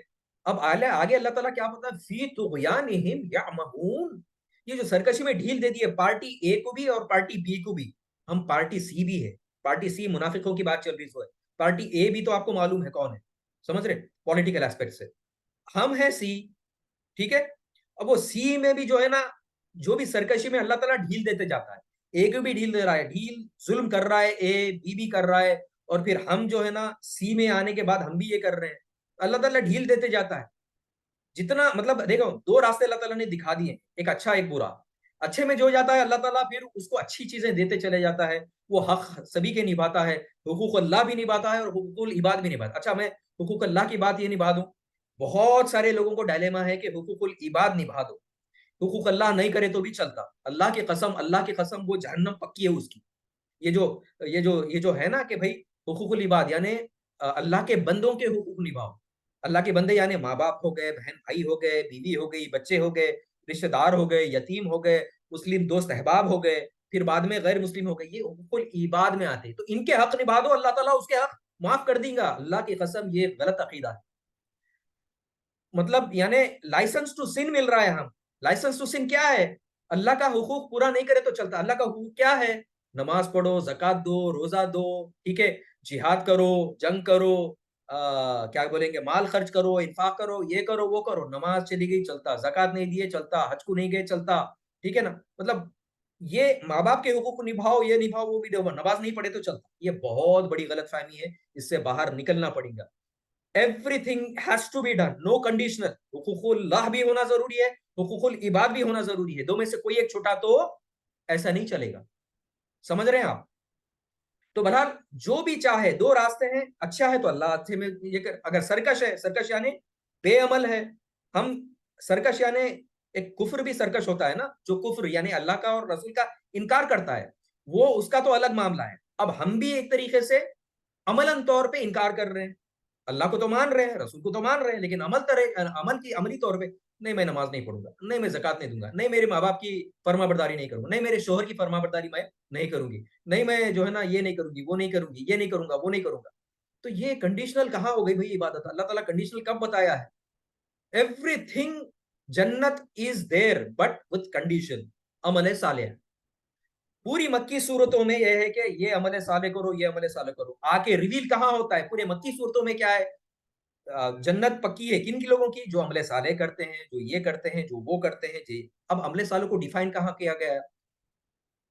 اب آگے اللہ تعالیٰ کیا پتا, فی طغیانہم یعمہون, یہ جو سرکشی میں ڈھیل دے دی ہے پارٹی اے کو بھی اور پارٹی بی کو بھی. ہم پارٹی سی بھی ہے, پارٹی سی منافقوں کی بات چل رہی ہے, پارٹی اے بھی تو آپ کو معلوم ہے کون ہے, سمجھ رہے پولیٹیکل ایسپیکٹ سے. ہم ہیں سی, ٹھیک ہے. اب وہ سی میں بھی جو ہے نا, جو بھی سرکشی میں اللہ تعالیٰ ڈھیل دیتے جاتا ہے, اے کو بھی ڈھیل دے رہا ہے, ڈھیل ظلم کر رہا ہے اے, بی بھی کر رہا ہے, اور پھر ہم جو ہے نا سی میں آنے کے بعد ہم بھی یہ کر رہے ہیں. اللہ تعالیٰ ڈھیل دیتے جاتا ہے. جتنا مطلب دیکھو, دو راستے اللہ تعالیٰ نے دکھا دیے, ایک اچھا ایک برا. اچھے میں جو جاتا ہے اللہ تعالیٰ پھر اس کو اچھی چیزیں دیتے چلے جاتا ہے, وہ حق سبھی کے نبھاتا ہے, حقوق اللہ بھی نبھاتا ہے اور حقوق العباد بھی نبھاتا ہے. اچھا میں حقوق اللہ کی بات یہ نبھا دوں, بہت سارے لوگوں کو ڈائلیما ہے کہ حقوق العباد نبھا دو, حقوق اللہ نہیں کرے تو بھی چلتا. اللہ کی قسم وہ جہنم پکی ہے اس کی. یہ جو ہے نا کہ بھائی حقوق العباد یعنی اللہ کے بندوں کے حقوق نبھاؤ. اللہ کے بندے یعنی ماں باپ ہو گئے, بہن بھائی ہو گئے, بیوی ہو گئی, بچے ہو گئے, رشتہ دار ہو گئے, یتیم ہو گئے, مسلم دوست احباب ہو گئے, پھر بعد میں غیر مسلم ہو گئے, یہ حقوق العباد میں آتے. تو ان کے حق نبھا دو, اللہ تعالیٰ اس کے حق معاف کر دیں گا. اللہ کی قسم یہ غلط عقیدہ ہے. مطلب یعنی لائسنس ٹو سن مل رہا ہے. ہم لائسنس ٹو سن کیا ہے؟ اللہ کا حقوق پورا نہیں کرے تو چلتا. اللہ کا حقوق کیا ہے؟ نماز پڑھو, زکات دو, روزہ دو, ٹھیک ہے, جہاد کرو, جنگ کرو, کیا بولیں گے, مال خرچ کرو, انفاق کرو, یہ کرو وہ کرو. نماز چلی گئی چلتا, زکات نہیں دیے چلتا, حج کو نہیں گئے چلتا, ٹھیک ہے نا. مطلب یہ ماں باپ کے حقوق نبھاؤ, یہ نبھاؤ وہ بھی دیو, نماز نہیں پڑھے تو چلتا. یہ بہت بڑی غلط فہمی ہے, اس سے باہر نکلنا پڑے گا. Everything has to be done, no conditional. حقوق اللہ بھی ہونا ضروری ہے, حقوق العباد بھی ہونا ضروری ہے. دو میں سے کوئی ایک چھوٹا تو ایسا نہیں چلے گا, سمجھ رہے ہیں آپ؟ تو بہرحال جو بھی چاہے, دو راستے ہیں. اچھا ہے تو اللہ اچھے میں یہ کر, اگر سرکش ہے, سرکش یعنی بے عمل ہے. ہم سرکش یعنی ایک کفر بھی سرکش ہوتا ہے نا, جو کفر یعنی اللہ کا اور رسول کا انکار کرتا ہے, وہ اس کا تو الگ معاملہ ہے. اب ہم بھی ایک طریقے سے عملاً طور پہ انکار کر رہے ہیں. اللہ کو تو مان رہے ہیں, رسول کو تو مان رہے ہیں, لیکن عملی طور پہ نہیں, میں نماز نہیں پڑھوں گا, نہیں میں زکات نہیں دوں گا, نہیں میرے ماں باپ کی فرما برداری نہیں کروں گا, نہیں میرے شوہر کی فرما برداری میں نہیں کروں گی, نہیں میں جو ہے نا یہ نہیں کروں گی, وہ نہیں کروں گی, یہ نہیں کروں گا, وہ نہیں کروں گا. تو یہ کنڈیشنل کہاں ہو گئی بھائی عبادت؟ اللہ تعالیٰ کنڈیشنل کب بتایا ہے؟ ایوری تھنگ جنت از دیر بٹ وتھ کنڈیشن, عمل صالح. پوری مکی صورتوں میں یہ ہے کہ یہ عمل صالح کرو, یہ عمل صالح کرو. آ کے ریویل کہاں ہوتا ہے؟ پورے مکی صورتوں میں کیا ہے؟ جنت پکی ہے کن کی لوگوں کی؟ جو عمل صالح کرتے ہیں, جو یہ کرتے ہیں, جو وہ کرتے ہیں. جی اب عمل صالح کو ڈیفائن کہاں کیا گیا ہے؟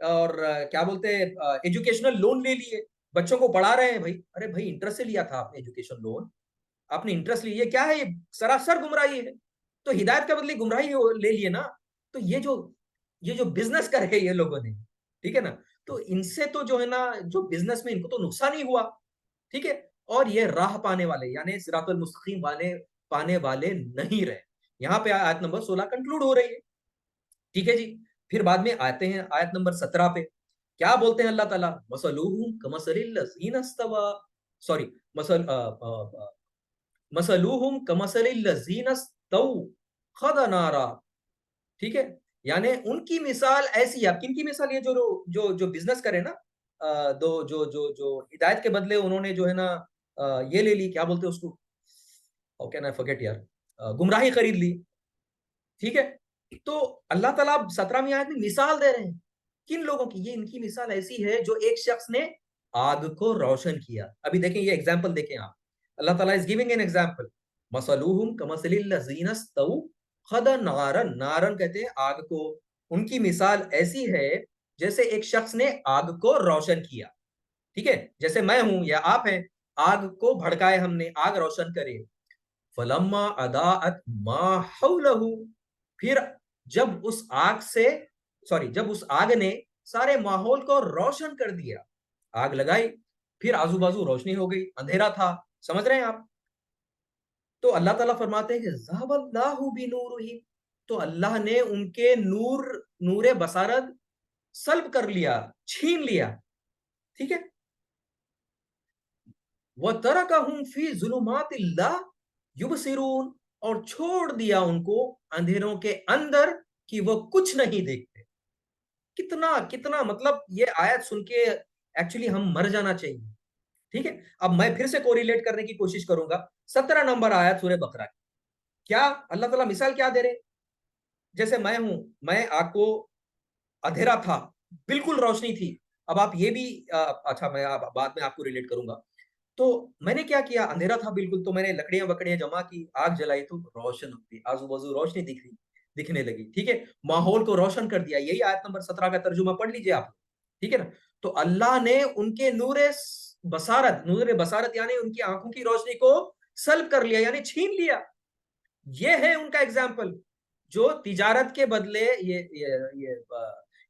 اور کیا بولتے ہیں ایجوکیشنل لون لے لیے, بچوں کو پڑھا رہے ہیں. بھائی ارے بھائی انٹرسٹ سے لیا تھا آپ نے ایجوکیشن لون, آپ نے انٹرسٹ لی, یہ کیا ہے, یہ سراسر گمراہی ہے. تو ہدایت کا بدلے گمراہی لے لیے نا. تو یہ جو بزنس کرے یہ لوگوں نے, ٹھیک ہے نا, تو ان سے تو جو ہے نا, جو بزنس میں ان کو تو نقصان ہی ہوا, ٹھیک ہے. اور یہ راہ پانے والے یعنی صراط المستقیم پانے والے نہیں رہے. یہاں پہ آیت نمبر 16 کنکلوڈ ہو رہی ہے, ٹھیک ہے جی. پھر بعد میں آتے ہیں آیت نمبر 17 پہ. کیا بولتے ہیں اللہ تعالیٰ, مثلوہم کمثل الذین استوى, سوری, مثلوہم کمثل الذین استوقد نارا, ٹھیک ہے. یعنی ان کی مثال ایسی ہے. کن کی مثال, یہ جو بزنس کرے نا, دو جو ہدایت کے بدلے انہوں نے جو ہے نا یہ لے لی, کیا بولتے ہیں اس کو, ہاؤ کین آئی فرگیٹ یار, گمراہی خرید لی, ٹھیک ہے. تو اللہ تعالیٰ 17ویں آیت میں مثال دے رہے ہیں کن لوگوں کی. یہ ان کی مثال ایسی ہے جو ایک شخص نے آگ کو روشن کیا. ابھی دیکھیں یہ ایگزامپل دیکھیں آپ, اللہ تعالیٰ is giving an example. مثلوہم کمثل الذین استوقد نارا, نارن کہتے ہیں آگ کو. ان کی مثال ایسی ہے جیسے ایک شخص نے آگ کو روشن کیا, ٹھیک ہے. جیسے میں ہوں یا آپ ہیں, آگ کو بھڑکائے ہم نے, آگ روشن کرے. فلما اضاءت ما حولہ, پھر جب اس آگ نے سارے ماحول کو روشن کر دیا, آگ لگائی, پھر آزو بازو روشنی ہو گئی, اندھیرا تھا. سمجھ رہے ہیں آپ. تو اللہ تعالیٰ فرماتے ہیں کہ ذهب اللہ بنورہم, تو اللہ نے ان کے نور بصارت سلب کر لیا, چھین لیا, ٹھیک ہے. وَتَرَكَهُمْ فِي ظُلُمَاتِ اللَّهِ يُبْصِرُونَ, اور چھوڑ دیا ان کو اندھیروں کے اندر کہ وہ کچھ نہیں دیکھتے. کتنا مطلب یہ آیت سن کے ایکچولی ہم مر جانا چاہیے, ٹھیک ہے. اب میں پھر سے کوریلیٹ کرنے کی کوشش کروں گا. 17 نمبر آیت سورہ بقرہ کی. کیا اللہ تعالیٰ مثال کیا دے رہے, جیسے میں ہوں, میں آپ کو, اندھیرا تھا, بالکل روشنی تھی. اب آپ یہ بھی اچھا میں بعد میں آپ کو ریلیٹ کروں گا. تو میں نے کیا کیا, اندھیرا تھا بالکل, تو میں نے لکڑیاں وکڑیاں جمع کی, آگ جلائی, تو روشن ہوتی, آزو بازو روشنی دکھنے لگی, ٹھیک ہے. ماحول کو روشن کر دیا. یہی آیت نمبر 17 کا ترجمہ پڑھ لیجئے آپ, ٹھیک ہے نا. تو اللہ نے ان کے نور بصارت یعنی ان کی آنکھوں کی روشنی کو سلب کر لیا, یعنی چھین لیا. یہ ہے ان کا ایگزامپل, جو تجارت کے بدلے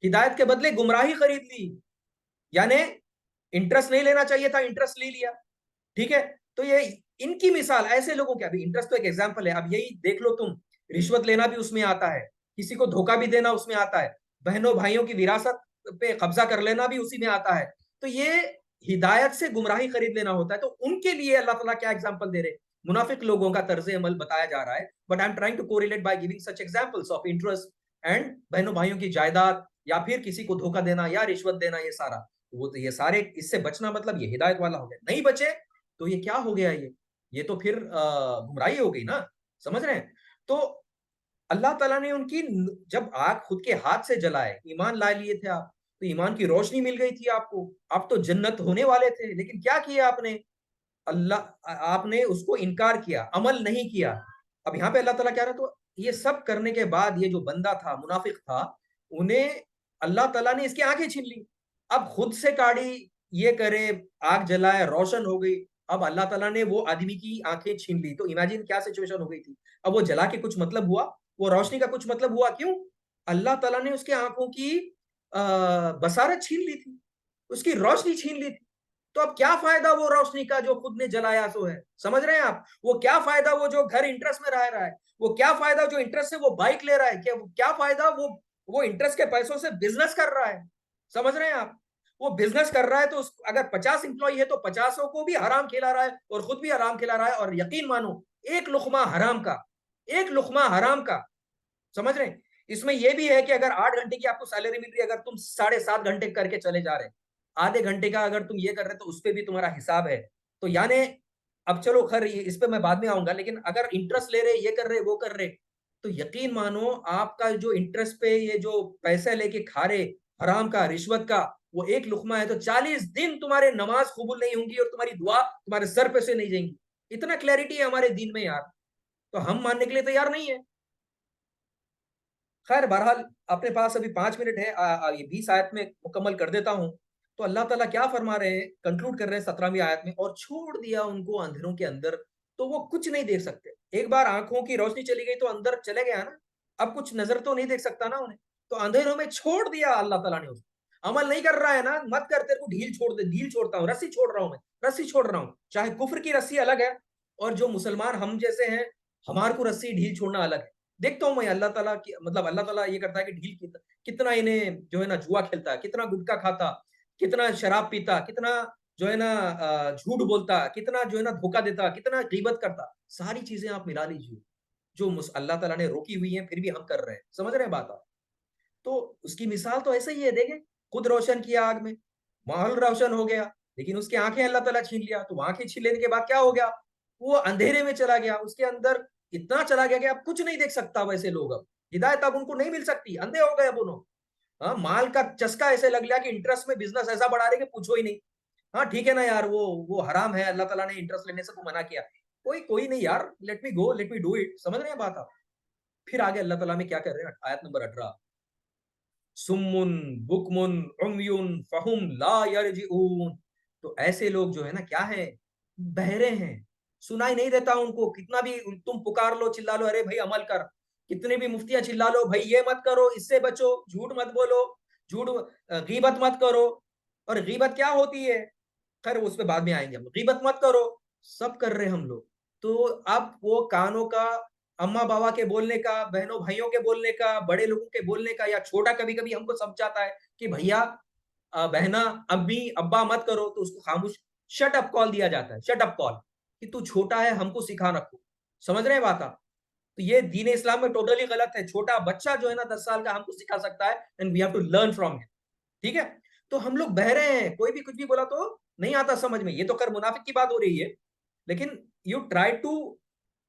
ہدایت کے بدلے گمراہی خرید لی, یعنی انٹرسٹ نہیں لینا چاہیے تھا, انٹرسٹ لے لیا, ٹھیک ہے. تو یہ ان کی مثال ایسے لوگوں کی. ابھی انٹرسٹ تو ایک ایگزامپل ہے, اب یہی دیکھ لو تم, رشوت لینا بھی اس میں آتا ہے, کسی کو دھوکہ بھی دینا اس میں آتا ہے, بہنوں بھائیوں کی وراثت پہ قبضہ کر لینا بھی اسی میں آتا ہے. تو یہ ہدایت سے گمراہی خرید لینا ہوتا ہے. تو ان کے لیے اللہ تعالیٰ کیا ایگزامپل دے رہے, منافق لوگوں کا طرز عمل بتایا جا رہا ہے. But I am trying to correlate by giving such examples of interest and بہنوں بھائیوں کی جائیداد, یا پھر کسی کو دھوکہ دینا یا رشوت دینا, یہ سارا یہ سارے اس سے بچنا, مطلب یہ ہدایت والا ہو گیا. نہیں بچے تو یہ کیا ہو گیا, یہ تو پھر گمراہی ہو گئی نا. سمجھ رہے ہیں. تو اللہ تعالیٰ نے ان کی, جب آگ خود کے ہاتھ سے جلائے, ایمان لائے لیے تھے آپ, تو ایمان کی روشنی مل گئی تھی آپ کو, آپ تو جنت ہونے والے تھے. لیکن کیا کیا آپ نے, آپ نے اس کو انکار کیا, عمل نہیں کیا. اب یہاں پہ اللہ تعالیٰ کیا رہا, تو یہ سب کرنے کے بعد یہ جو بندہ تھا, منافق تھا, انہیں اللہ تعالیٰ نے اس کی آنکھیں چھین لی. اب خود سے کاڑی, یہ کرے, آگ جلائے, روشن ہو گئی. اب اللہ تعالیٰ نے وہ آدمی کی آنکھیں چھین لی. تو امیجن کیا سچویشن ہو گئی تھی. اب وہ جلا کے کچھ مطلب ہوا, وہ روشنی کا کچھ مطلب ہوا, کیوں, اللہ تعالیٰ نے اس کے آنکھوں کی بصارت چھین لی تھی, اس کی روشنی چھین لی تھی. تو اب کیا فائدہ وہ روشنی کا جو خود نے جلایا سو ہے. سمجھ رہے ہیں آپ. وہ کیا فائدہ وہ جو گھر انٹرسٹ میں رہ رہا ہے, وہ کیا فائدہ جو انٹرسٹ سے وہ بائک لے رہا ہے, کیا فائدہ وہ انٹرسٹ کے پیسوں سے بزنس کر رہا ہے. سمجھ رہے ہیں آپ. وہ بزنس کر رہا ہے تو اگر 50 امپلائی ہے تو 50 کو بھی حرام کھلا رہا ہے اور خود بھی حرام کھلا رہا ہے. اور یقین مانو ایک لقمہ حرام کا, سمجھ رہے ہیں. اس میں یہ بھی ہے کہ اگر 8 گھنٹے کی آپ کو سیلری مل رہی ہے, اگر تم 7.5 گھنٹے کر کے چلے جا رہے, آدھے گھنٹے کا اگر تم یہ کر رہے تو اس پہ بھی تمہارا حساب ہے. تو یعنی اب چلو خیر اس پہ میں بعد میں آؤں گا, لیکن اگر انٹرسٹ لے رہے, یہ کر رہے, وہ کر رہے, تو یقین مانو آپ کا جو انٹرسٹ پہ یہ جو پیسے لے کے کھا رہے, حرام کا, رشوت کا, وہ ایک لقمہ ہے. تو 40 دن تمہارے نماز قبول نہیں ہوں گی اور تمہاری دعا تمہارے سر پہ سے نہیں جائیں گی. اتنا کلیئرٹی ہے ہمارے دین میں یار, تو ہم ماننے کے لیے تیار نہیں ہے. خیر بہرحال اپنے پاس ابھی 5 منٹ ہے، یہ 20 آیت میں مکمل کر دیتا ہوں. تو اللہ تعالیٰ کیا فرما رہے ہیں، کنکلوڈ کر رہے ہیں 17ویں آیت میں، اور چھوڑ دیا ان کو اندھیروں کے اندر تو وہ کچھ نہیں دیکھ سکتے. ایک بار آنکھوں کی روشنی چلی گئی تو اندر چلے گیا نا، اب کچھ نظر تو نہیں دیکھ سکتا نا انہیں. تو اندھیروں میں چھوڑ دیا اللہ تعالیٰ نے اس کو. عمل نہیں کر رہا ہے نا، مت کر، تیرے کو ڈھیل چھوڑ دے، ڈھیل چھوڑتا ہوں، رسی چھوڑ رہا ہوں، میں رسی چھوڑ رہا ہوں. چاہے کفر کی رسی الگ ہے، اور جو مسلمان ہم جیسے ہیں ہمارے کو رسی ڈھیل چھوڑنا الگ ہے. دیکھتا ہوں میں اللہ تعالیٰ کی، مطلب اللہ تعالیٰ یہ کرتا ہے کہ ڈھیل کتنا انہیں جو ہے نا جوا کھیلتا ہے، کتنا گٹکا کھاتا، کتنا شراب پیتا، کتنا جو ہے نا جھوٹ بولتا، کتنا جو ہے نا دھوکا دیتا، کتنا غیبت کرتا. ساری چیزیں آپ ملا لیجیے جو اللہ تعالیٰ نے روکی ہوئی ہیں، پھر بھی ہم کر رہے ہیں. سمجھ رہے ہیں بات آپ؟ تو اس کی مثال تو ایسے ہی ہے. دیکھیں، خود روشن کیا آگ میں، ماحول روشن ہو گیا، لیکن اس کی آنکھیں اللہ تعالیٰ چھین لیا. تو آنکھیں چھین لینے کے بعد کیا ہو گیا؟ وہ اندھیرے میں چلا گیا، اس کے اندر اتنا چلا گیا کہ اب کچھ نہیں دیکھ سکتا. ویسے لوگ اب ہدایت اب ان کو نہیں مل سکتی، اندھے ہو گئے اب انہوں. ہاں، مال کا چسکا ایسے لگ لیا کہ انٹرسٹ میں بزنس ایسا بڑھا رہے کہ پوچھو ہی نہیں. ہاں ٹھیک ہے نا یار، وہ حرام ہے، اللہ تعالیٰ نے انٹرسٹ لینے سے تو منع کیا. کوئی نہیں یار، let me go, let me do it. سمجھ رہے ہیں بات آپ؟ پھر آگے اللہ تعالیٰ میں کیا کر رہے ہیں، آیت نمبر 18، سمن بکمن عمیون فہم لا یرجعون. تو ایسے لوگ جو ہے نا کیا ہے، بہرے ہیں، سنائی نہیں دیتا ان کو. کتنا بھی تم پکار لو، چلا لو، ارے بھائی عمل کر، کتنی بھی مفتیاں چلا لو، بھائی یہ مت کرو، اس سے بچو، جھوٹ مت بولو، جھوٹ، غیبت مت کرو. اور غیبت کیا ہوتی ہے، خیر اس پہ بعد میں آئیں گے ہم. غیبت مت کرو، سب کر رہے ہم لوگ. تو اب وہ کانوں کا، اما بابا کے بولنے کا، بہنوں بھائیوں کے بولنے کا، بڑے لوگوں کے بولنے کا، یا چھوٹا کبھی کبھی ہم کو سمجھاتا ہے کہ بھیا، بہنا، امی ابا مت کرو، تو اس کو خاموش شٹ اپ کال دیا جاتا ہے. شٹ اپ کال، کہ تو چھوٹا ہے، ہم کو سکھا رکھو. سمجھ رہے ہیں بات آپ؟ تو یہ دین اسلام میں ٹوٹلی غلط ہے. چھوٹا بچہ جو ہے نا 10 سال کا ہم کو سکھا سکتا ہے، and we have to learn from ہم. ٹھیک ہے؟ تو ہم لوگ بہ رہے ہیں، کوئی بھی کچھ بھی بولا تو نہیں آتا سمجھ میں. یہ تو کر منافق کی بات ہو رہی ہے، لیکن you try to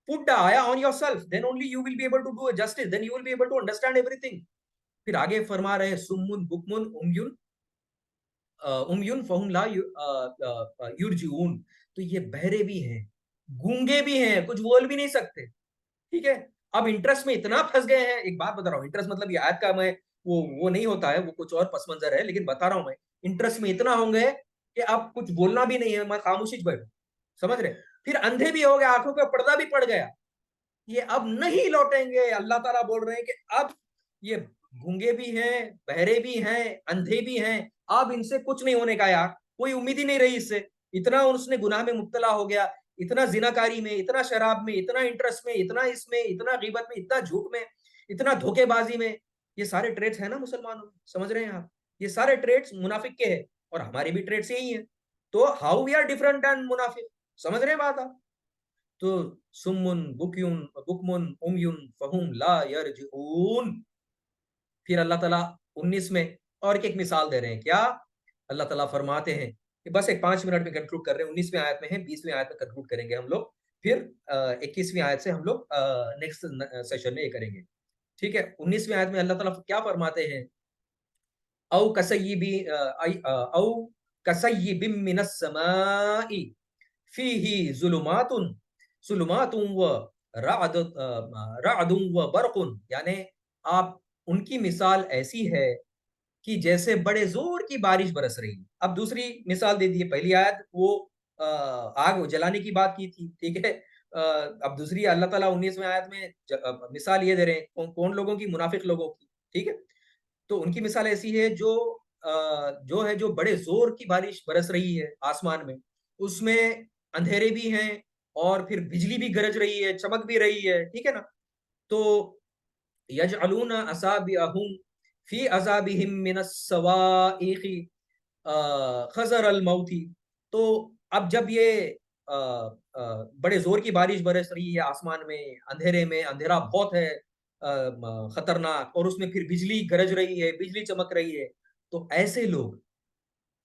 put the ayah on yourself, then only you will be able to do a justice, then you will be able to understand everything. پھر آگے فرما رہے ہیں سمن بکمن امیون امیون فہم لا یرجعون. تو یہ بہرے بھی ہیں، گونگے بھی ہیں، کچھ بول بھی نہیں سکتے. ٹھیک ہے؟ اب انٹرسٹ میں اتنا پھنس گئے ہیں. ایک بات بتا رہا ہوں، انٹرسٹ مطلب یہ آیت کا میں وہ نہیں ہوتا ہے، وہ کچھ اور پس منظر ہے، لیکن بتا رہا ہوں میں انٹرسٹ میں اتنا ہوں گے کہ اب کچھ بولنا بھی نہیں ہے، میں خاموشی بیٹھوں. سمجھ رہے؟ پھر اندھے بھی ہو گئے، آنکھوں پہ پردہ بھی پڑ گیا. یہ اب نہیں لوٹیں گے. اللہ تعالیٰ بول رہے ہیں کہ اب یہ گونگے بھی ہیں، بہرے بھی ہیں، اندھے بھی ہیں، اب ان سے کچھ نہیں ہونے کا یار. کوئی امید ہی نہیں رہی اس سے. اتنا اس نے گناہ میں مبتلا ہو گیا، اتنا زناکاری میں، اتنا شراب میں، اتنا انٹرسٹ میں، اتنا اس میں، اتنا غیبت میں، اتنا جھوٹ میں، اتنا دھوکے بازی میں. یہ سارے ٹریٹس ہیں نا مسلمانوں میں. سمجھ رہے ہیں آپ؟ یہ سارے ٹریٹس منافق کے ہیں، اور ہماری بھی ٹریٹس یہی ہیں. تو ہاؤ وی آر ڈفرنٹ دین منافق. سمجھ رہے ہیں بات آپ؟ تو سمن بکمن امیون فہم لا یرجعون. پھر اللہ تعالیٰ 19 میں اور ایک مثال دے رہے ہیں. کیا؟ اللہ تعالیٰ فرماتے ہیں کہ بس ایک 5 منٹ میں کنکلوڈ کر رہے ہیں. 19ویں آیت میں ہیں، 20ویں آیت میں کنکلوڈ کریں گے ہم لوگ. پھر 21ویں آیت سے ہم لوگ نیکسٹ سیشن میں یہ کریں گے. ٹھیک ہے؟ 19ویں آیت میں اللہ تعالیٰ کیا فرماتے ہیں، او کسیب من السماء فیہ ظلمات و رعد و برق. یعنی آپ، ان کی مثال ایسی ہے کہ جیسے بڑے زور کی بارش برس رہی. اب دوسری مثال دے دی. پہلی آیت وہ آگ جلانے کی بات کی تھی. ٹھیک ہے؟ اب دوسری اللہ تعالیٰ 19ویں آیت میں مثال یہ دے رہے ہیں کون لوگوں کی، منافق لوگوں کی. ٹھیک ہے؟ تو ان کی مثال ایسی ہے جو ہے جو بڑے زور کی بارش برس رہی ہے آسمان میں، اس میں اندھیرے بھی ہیں، اور پھر بجلی بھی گرج رہی ہے، چمک بھی رہی ہے. ٹھیک ہے نا؟ تو یجعلون اصابعهم فی عذابہم من الصواعق خزر الموت. تو اب جب یہ بڑے زور کی بارش برس رہی ہے آسمان میں، اندھیرے میں، اندھیرا بہت ہے خطرناک، اور اس میں پھر بجلی گرج رہی ہے، بجلی چمک رہی ہے. تو ایسے لوگ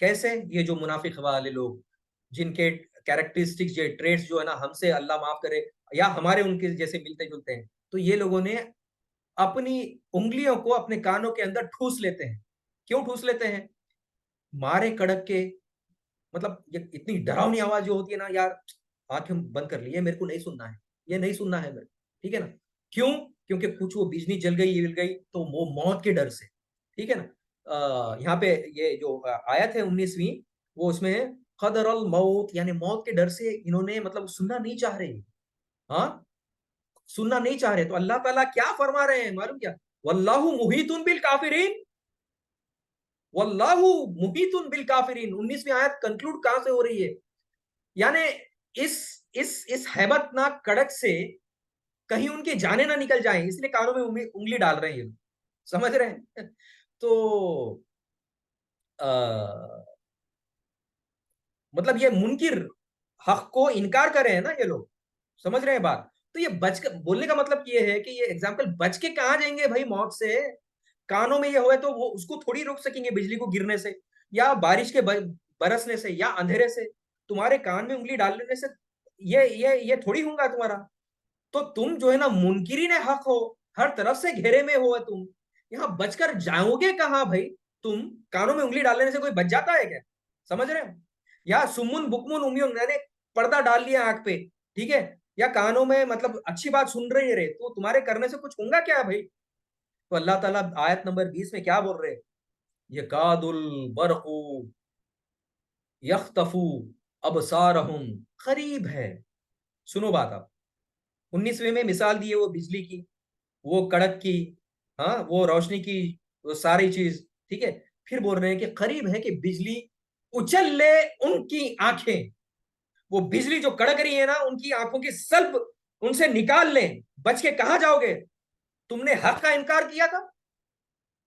کیسے، یہ جو منافق والے لوگ جن کے کیریکٹرسٹکس، جو ٹریٹس جو ہے نا ہم سے اللہ معاف کرے یا ہمارے ان کے جیسے ملتے جلتے ہیں، تو یہ لوگوں نے اپنی انگلیوں کو اپنے کانوں کے اندر ٹھوس لیتے ہیں. کیوں ٹھوس لیتے ہیں؟ مارے کڑک کے، مطلب یہ اتنی ڈراؤنی آواز جو ہوتی ہے نا یار، آنکھیں بند کر لی، یہ میرے کو نہیں سننا ہے، یہ نہیں سننا ہے میرے. ٹھیک ہے نا؟ کیوں؟ کیونکہ کچھ وہ بجلی جل گئی تو وہ موت کے ڈر سے. ٹھیک ہے نا. یہاں پہ یہ جو آیت ہے 19ویں وہ اس میں قدر الموت یعنی موت کے ڈر سے انہوں نے مطلب سننا نہیں چاہ رہے. ہاں سننا نہیں چاہ رہے تو اللہ تعالیٰ کیا فرما رہے ہیں معلوم کیا؟ واللہ محیط بالکافرین. واللہ محیط بالکافرین. 19ویں آیت کنکلوڈ کہاں سے ہو رہی ہے؟ یعنی اس ہیبت ناک کڑک سے کہیں ان کے جانے نہ نکل جائیں اس لیے کانوں میں انگلی ڈال رہے ہیں یہ. سمجھ رہے ہیں؟ تو مطلب یہ منکر حق کو انکار کر رہے ہیں نا یہ لوگ. سمجھ رہے ہیں بات؟ تو یہ بچ کے بولنے کا مطلب یہ ہے کہ یہ ایگزامپل بچ کے کہاں جائیں گے بھائی موت سے. کانوں میں یہ ہوئے تو وہ اس کو تھوڑی روک سکیں گے بجلی کو گرنے سے یا بارش کے برسنے سے یا اندھیرے سے. تمہارے کان میں انگلی ڈالنے سے یہ تھوڑی ہوں گا تمہارا. تو تم جو ہے نا منکرین حق ہو, ہر طرف سے گھیرے میں ہو تم, یہاں بچ کر جاؤ گے کہاں بھائی؟ تم کانوں میں انگلی ڈالنے سے کوئی بچ جاتا ہے کیا؟ سمجھ رہے ہیں؟ یا سمن بکمن امیون میں نے پردہ ڈال لیا آنکھ پہ, ٹھیک ہے, یا کانوں میں مطلب اچھی بات سن رہے تو تمہارے کرنے سے کچھ ہوگا کیا بھائی؟ تو اللہ تعالیٰ آیت نمبر 20 میں کیا بول رہے؟ یکاد البرق یخطف ابصارہم, قریب ہے. سنو بات آپ, 19ویں میں مثال دی ہے وہ بجلی کی, وہ کڑک کی, ہاں وہ روشنی کی, وہ ساری چیز, ٹھیک ہے. پھر بول رہے ہیں کہ قریب ہے کہ بجلی اچل لے ان کی آنکھیں. وہ بجلی جو کڑک رہی ہے نا ان کی آنکھوں کی سلب ان سے نکال لیں. بچ کے کہاں جاؤ گے؟ تم نے حق کا انکار کیا تھا,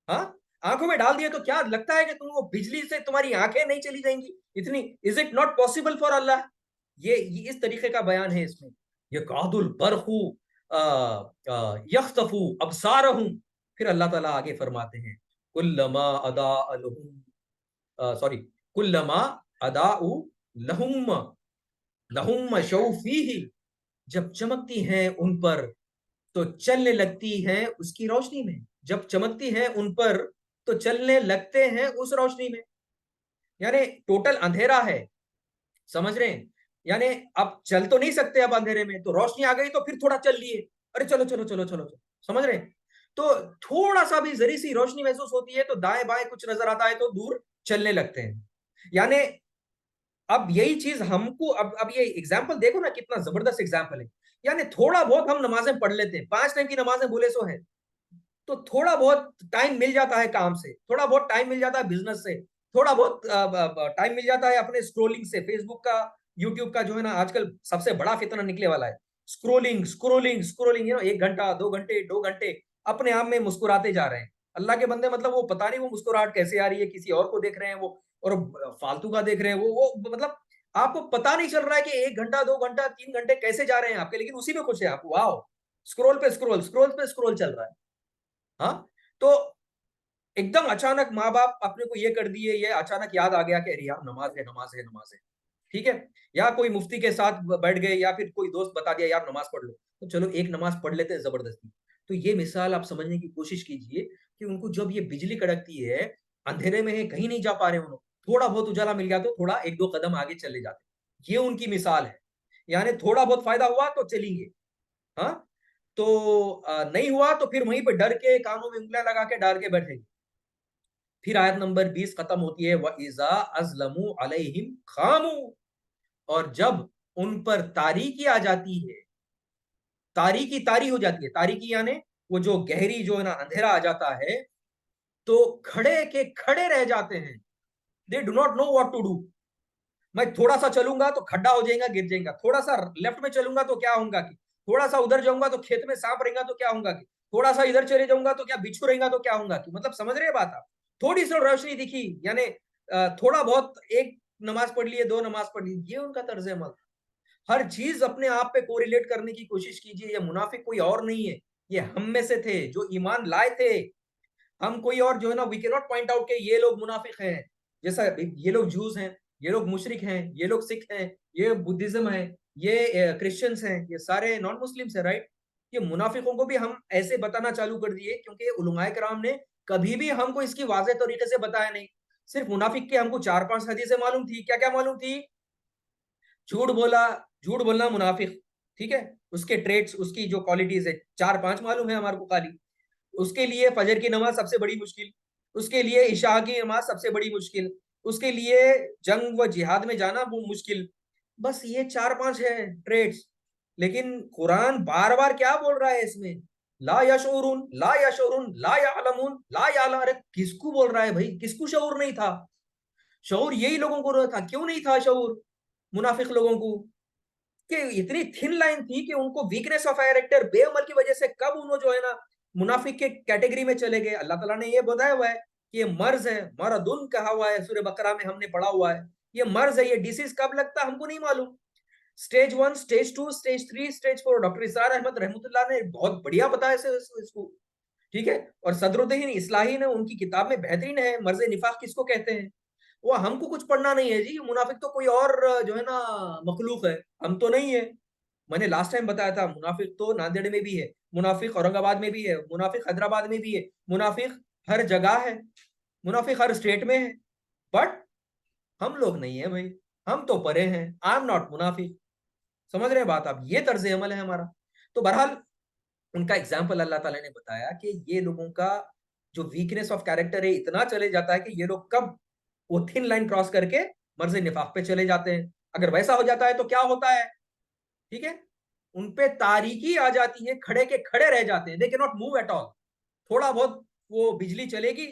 ہاں آنکھوں میں ڈال دیا تو کیا لگتا ہے کہ تم وہ بجلی سے تمہاری آنکھیں نہیں چلی جائیں گی اتنی؟ Is it not possible for Allah? یہ اس طریقے کا بیان ہے اس میں. یکاد البرق یخطف ابصارہم. پھر اللہ تعالیٰ آگے فرماتے ہیں کلما اضاء لہم سوری کلما اضاء لہم لہم مشوا فیہ, جب چمکتی ہیں ان پر تو چلنے لگتی ہیں اس کی روشنی میں. جب چمکتی ہیں ان پر تو چلنے لگتے ہیں اس روشنی میں. یعنی ٹوٹل اندھیرا ہے, سمجھ رہے ہیں؟ یعنی اب چل تو نہیں سکتے اب اندھیرے میں, تو روشنی آ گئی تو پھر تھوڑا چل لیے, ارے چلو چلو چلو چلو چلو. سمجھ رہے ہیں؟ تو تھوڑا سا بھی ذری سی روشنی محسوس ہوتی ہے تو دائیں بائیں کچھ نظر آتا ہے تو دور چلنے لگتے ہیں. یعنی اب یہی چیز ہم کو اب یہ ایگزامپل دیکھو نا کتنا زبردست ایگزامپل ہے. یعنی تھوڑا بہت ہم نمازیں پڑھ لیتے ہیں, 5 ٹائم کی نمازیں بولے سو ہے, تو تھوڑا بہت ٹائم مل جاتا ہے کام سے, تھوڑا بہت ٹائم مل جاتا ہے بزنس سے, تھوڑا بہت ٹائم مل جاتا ہے اپنے اسکرولنگ سے, فیس بک کا, یوٹیوب کا جو ہے نا آج کل سب سے بڑا فتنہ نکلے والا ہے, اسکرولنگ اسکرولنگ اسکرولنگ. 1 گھنٹہ 2 گھنٹے 2 گھنٹے اپنے آپ میں مسکراتے جا رہے ہیں. اللہ کے بندے مطلب وہ پتا نہیں وہ مسکراہٹ کیسے آ رہی ہے, کسی اور کو دیکھ رہے ہیں وہ, اور فالتو کا دیکھ رہے ہیں وہ مطلب آپ کو پتا نہیں چل رہا ہے کہ 1 گھنٹہ 2 گھنٹہ 3 گھنٹے کیسے جا رہے ہیں آپ کے, لیکن اسی میں خوش ہے آپ. واو, اسکرول پہ اسکرول اسکرول پہ اسکرول چل رہا ہے. ہاں تو ایک دم اچانک ماں باپ اپنے کو یہ کر دیے, یہ اچانک یاد آ گیا کہ یار نماز ہے نماز ہے نماز ہے, ٹھیک ہے, یا کوئی مفتی کے ساتھ بیٹھ گئے یا پھر کوئی دوست بتا دیا یار نماز پڑھ لو, تو چلو ایک نماز پڑھ لیتے ہیں زبردستی. تو یہ مثال آپ سمجھنے کی کوشش کیجئے کہ ان کو جب یہ بجلی کڑکتی ہے, اندھیرے میں ہے, کہیں نہیں جا پا رہے انہوں, تھوڑا بہت اجالا مل گیا تو تھوڑا 1-2 قدم آگے چلے جاتے. یہ ان کی مثال ہے. یعنی تھوڑا بہت فائدہ ہوا تو چلیں گے, ہاں تو نہیں ہوا تو پھر وہیں پہ ڈر کے کانوں میں انگلیاں لگا کے ڈال کے بیٹھیں گے. پھر آیت نمبر 20 ختم ہوتی ہے وَإِذَا أَظْلَمُوا عَلَيْهِمْ خَامُوا, اور جب ان پر تاریکی آ جاتی ہے, تاریکی طاری ہو جاتی ہے, تاریکی یعنی وہ جو گہری جو ہے نا اندھیرا آ جاتا ہے, تو کھڑے کے کھڑے رہ جاتے ہیں. they do not know what to do. میں تھوڑا سا چلوں گا تو کھڈا ہو جائے گا, گر جائے گا, تھوڑا سا لیفٹ میں چلوں گا تو کیا ہوں گا, کہ تھوڑا سا ادھر جاؤں گا تو کھیت میں سانپ رہے گا تو کیا ہوں گا, کہ تھوڑا سا ادھر چلے جاؤں گا تو کیا بچھو رہے گا تو کیا ہوں گا, کہ مطلب سمجھ رہے بات آپ؟ تھوڑی سی روشنی دکھی یعنی تھوڑا بہت ایک نماز پڑھ لیے 2 نماز پڑھ لی, یہ ان کا طرز عمل. ہر چیز اپنے آپ پہ کوریلیٹ کرنے کی کوشش کیجیے. یہ منافق کوئی اور نہیں ہے, یہ ہم میں سے تھے جو ایمان لائے تھے. ہم کوئی اور جو ہے نا وی کی ناٹ پوائنٹ آؤٹ کہ یہ لوگ منافق ہیں, جیسا یہ لوگ جوز ہیں, یہ لوگ مشرک ہیں, یہ لوگ سکھ ہیں, یہ بدھزم ہے, یہ کرسچنس ہیں, یہ سارے نان مسلمس ہیں, رائٹ. یہ منافقوں کو بھی ہم ایسے بتانا چالو کر دیے کیونکہ علماء کرام نے کبھی بھی ہم کو اس کی واضح طریقے سے بتایا نہیں. صرف منافق کے ہم کو 4-5 حدیثیں معلوم تھی. کیا کیا معلوم تھی؟ جھوٹ بولنا منافق, ٹھیک ہے, اس کے ٹریٹس, اس کی جو کوالٹیز ہے 4-5 معلوم ہے ہمارے کو خالی. اس کے لیے فجر کی نماز سب سے بڑی مشکل, اس کے لیے عشاء کی نماز سب سے بڑی مشکل, اس کے لیے جنگ و جہاد میں جانا وہ مشکل. بس یہ 4-5 ہے ٹریٹس. لیکن قرآن بار بار کیا بول رہا ہے اس میں, لا یشعرون لا یشعرون لا یعلمون لا یعلم. ارے کس کو بول رہا ہے بھائی, کس کو شعور نہیں تھا؟ شعور یہی لوگوں کو رہا تھا. کیوں نہیں تھا شعور منافق لوگوں کو؟ کہ اتنی تھن لائن تھی کہ ان کو ویکنیس آف کیریکٹر, بے عمل کی وجہ سے کب انہوں جو ہے نا منافق کے کیٹیگری میں چلے گئے. اللہ تعالیٰ نے یہ بتایا ہوا ہے کہ یہ مرض ہے, مرضن کہا ہوا ہے سورہ بقرہ میں, ہم نے پڑھا ہوا ہے یہ مرض ہے. یہ ڈیزیز کب لگتا ہے ہم کو نہیں معلوم. Stage 1, stage 2, stage 3, stage 4. Doctor Israr Ahmed رحمۃ اللہ نے بہت بڑھیا بتایا اس کو, ٹھیک ہے. اور صدر الدین اصلاحی نے ان کی کتاب میں بہترین ہے مرض نفاق کس کو کہتے ہیں. وہ ہم کو کچھ پڑھنا نہیں ہے جی, منافق تو کوئی اور جو ہے نا مخلوق ہے, ہم تو نہیں ہے. میں نے لاسٹ ٹائم بتایا تھا منافق تو ناندیڑ میں بھی ہے, منافق اورنگ آباد میں بھی ہے, منافق حیدرآباد میں بھی ہے, منافق ہر جگہ ہے, منافق ہر اسٹیٹ میں ہے. بٹ ہم لوگ نہیں ہیں بھائی, ہم تو پرے ہیں. آئی ایم ناٹ منافق. سمجھ رہے ہیں بات آپ, یہ طرز عمل ہے ہمارا. تو بہرحال ان کا ایگزامپل اللہ تعالیٰ نے بتایا کہ یہ لوگوں کا جو ویکنیس آف کیریکٹر ہے اتنا چلے جاتا ہے کہ یہ لوگ کب وہ تھن لائن کراس کر کے مرض نفاق پہ چلے جاتے ہیں. اگر ویسا ہو جاتا ہے تو کیا ہوتا ہے, ٹھیک ہے, ان پہ تاریکی آ جاتی ہے, کھڑے کے کھڑے رہ جاتے ہیں. دے کی ناٹ موو ایٹ آل. تھوڑا بہت وہ بجلی چلے گی,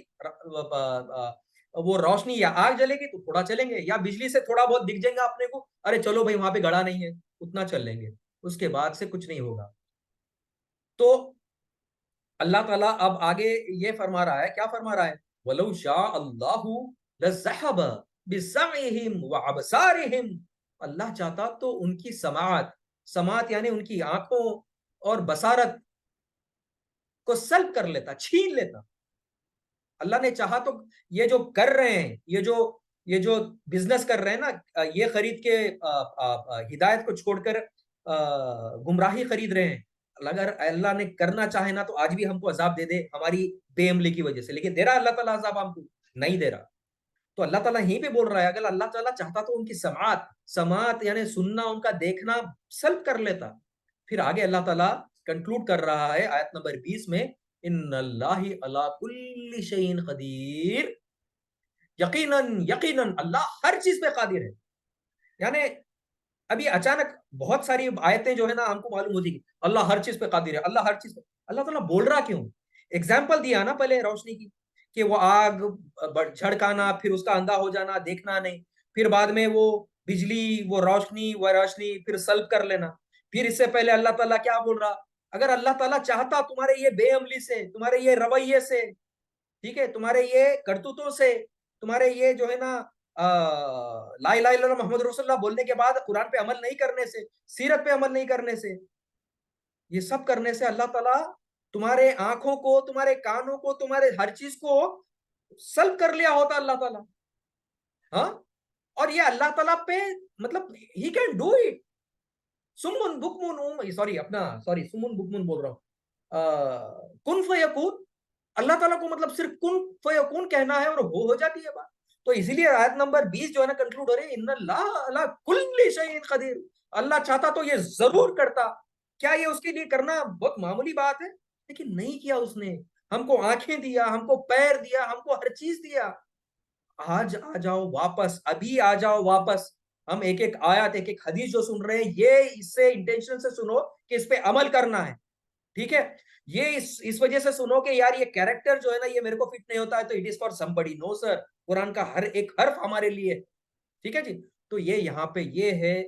وہ روشنی یا آگ جلے گی تو تھوڑا چلیں گے, یا بجلی سے تھوڑا بہت دکھ جائیں گا اپنے کو, ارے چلو بھائی وہاں پہ گڑا نہیں ہے, اتنا چل لیں گے, اس کے بعد سے کچھ نہیں ہوگا. تو اللہ تعالیٰ اب آگے یہ فرما رہا ہے, کیا فرما رہا ہے, وَلَوْ شَاءَ اللَّهُ لَذَّهَبَ بِسَمْعِهِمْ وَأَبْصَارِهِمْ. اللہ چاہتا تو ان کی سماعت یعنی ان کی آنکھوں اور بصارت کو سلب کر لیتا, چھین لیتا. اللہ نے چاہا تو یہ جو کر رہے ہیں, یہ جو بزنس کر رہے ہیں نا, یہ خرید کے ہدایت کو چھوڑ کر گمراہی خرید رہے ہیں, اگر اللہ نے کرنا چاہے نا تو آج بھی ہم کو عذاب دے دے ہماری بے عملی کی وجہ سے. لیکن دے رہا اللہ تعالیٰ عذاب ہم کو نہیں دے رہا. تو اللہ تعالیٰ یہیں پہ بول رہا ہے اگر اللہ تعالیٰ چاہتا تو ان کی سماعت یعنی سننا, ان کا دیکھنا سلب کر لیتا. پھر آگے اللہ تعالیٰ کنکلوڈ کر رہا ہے آیت نمبر 20 میں, ان اللہ علی کل شیء قدیر. یقیناً اللہ ہر چیز پہ قادر ہے. یعنی ابھی اچانک بہت ساری آیتیں جو ہے نا ہم کو معلوم ہوتی کہ اللہ ہر چیز پہ قادر ہے, اللہ ہر چیز پہ. اللہ تعالیٰ بول رہا کیوں؟ ایگزامپل دیا نا پہلے روشنی کی, کہ وہ آگ جھڑکانا, پھر اس کا اندھا ہو جانا, دیکھنا نہیں, پھر بعد میں وہ بجلی, وہ روشنی پھر سلب کر لینا. پھر اس سے پہلے اللہ تعالیٰ کیا بول رہا, اگر اللہ تعالیٰ چاہتا تمہارے یہ بے عملی سے, تمہارے یہ رویے سے, ٹھیک ہے, تمہارے یہ کرتوتوں سے, تمہارے یہ جو ہے نا لا الہ الا اللہ محمد رسول اللہ بولنے کے بعد قرآن پہ عمل نہیں کرنے سے, سیرت پہ عمل نہیں کرنے سے, یہ سب کرنے سے اللہ تعالیٰ تمہارے آنکھوں کو, تمہارے کانوں کو, تمہارے ہر چیز کو سلب کر لیا ہوتا اللہ تعالیٰ. ہاں, اور یہ اللہ تعالیٰ پہ مطلب ہی کین ڈو اٹ. سمن بکمن سمن بکمن بول رہا ہوں, کن فیکون. اللہ تعالیٰ کو مطلب صرف کن فیکون کہنا ہے اور ہو جاتی ہے بات. تو اسی لیے آیت نمبر 20 جو ہے نا کنکلوڈ ہو رہی ہے, ان اللہ علی کل شیء قدیر. اللہ چاہتا تو یہ ضرور کرتا. کیا یہ اس کے لیے کرنا بہت معمولی بات ہے؟ لیکن نہیں کیا اس نے. ہم کو آنکھیں دیا, ہم کو پیر دیا, ہم کو ہر چیز دیا. آج آ جاؤ واپس, ابھی آ جاؤ واپس. ہم ایک ایک آیات, ایک ایک حدیث جو سن رہے ہیں, یہ اس سے انٹینشن سے سنو کہ اس پہ عمل کرنا ہے, ٹھیک ہے. یہ اس وجہ سے سنو کہ یار یہ کیریکٹر جو ہے نا یہ میرے کو فٹ نہیں ہوتا ہے, تو اٹ از فار سم بڈی. نو سر, قرآن کا ہر ایک حرف ہمارے لیے, ٹھیک ہے جی. تو یہ یہاں پہ یہ ہے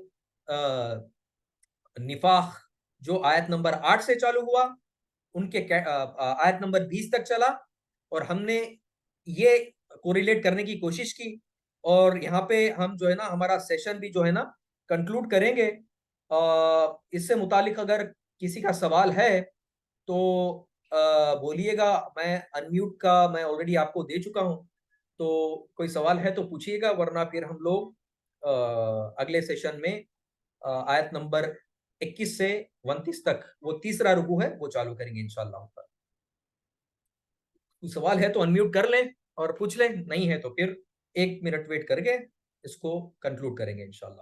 نفاق جو آیت نمبر 8 سے چالو ہوا, ان کے آیت نمبر 20 تک چلا, اور ہم نے یہ کوریلیٹ کرنے کی کوشش کی. اور یہاں پہ ہم جو ہے نا ہمارا سیشن بھی جو ہے نا کنکلوڈ کریں گے. اس سے متعلق اگر کسی کا سوال ہے تو بولیے گا. میں انمیوٹ کا میں آلریڈی آپ کو دے چکا ہوں, تو کوئی سوال ہے تو پوچھیے گا, ورنہ پھر ہم لوگ اگلے سیشن میں آیت نمبر 21 سے 29 تک وہ تیسرا رکوع ہے وہ چالو کریں گے انشاءاللہ. کوئی سوال ہے تو انمیوٹ کر لیں اور پوچھ لیں, نہیں ہے تو پھر 1 منٹ ویٹ کر کے اس کو کنکلوڈ کریں گے انشاءاللہ.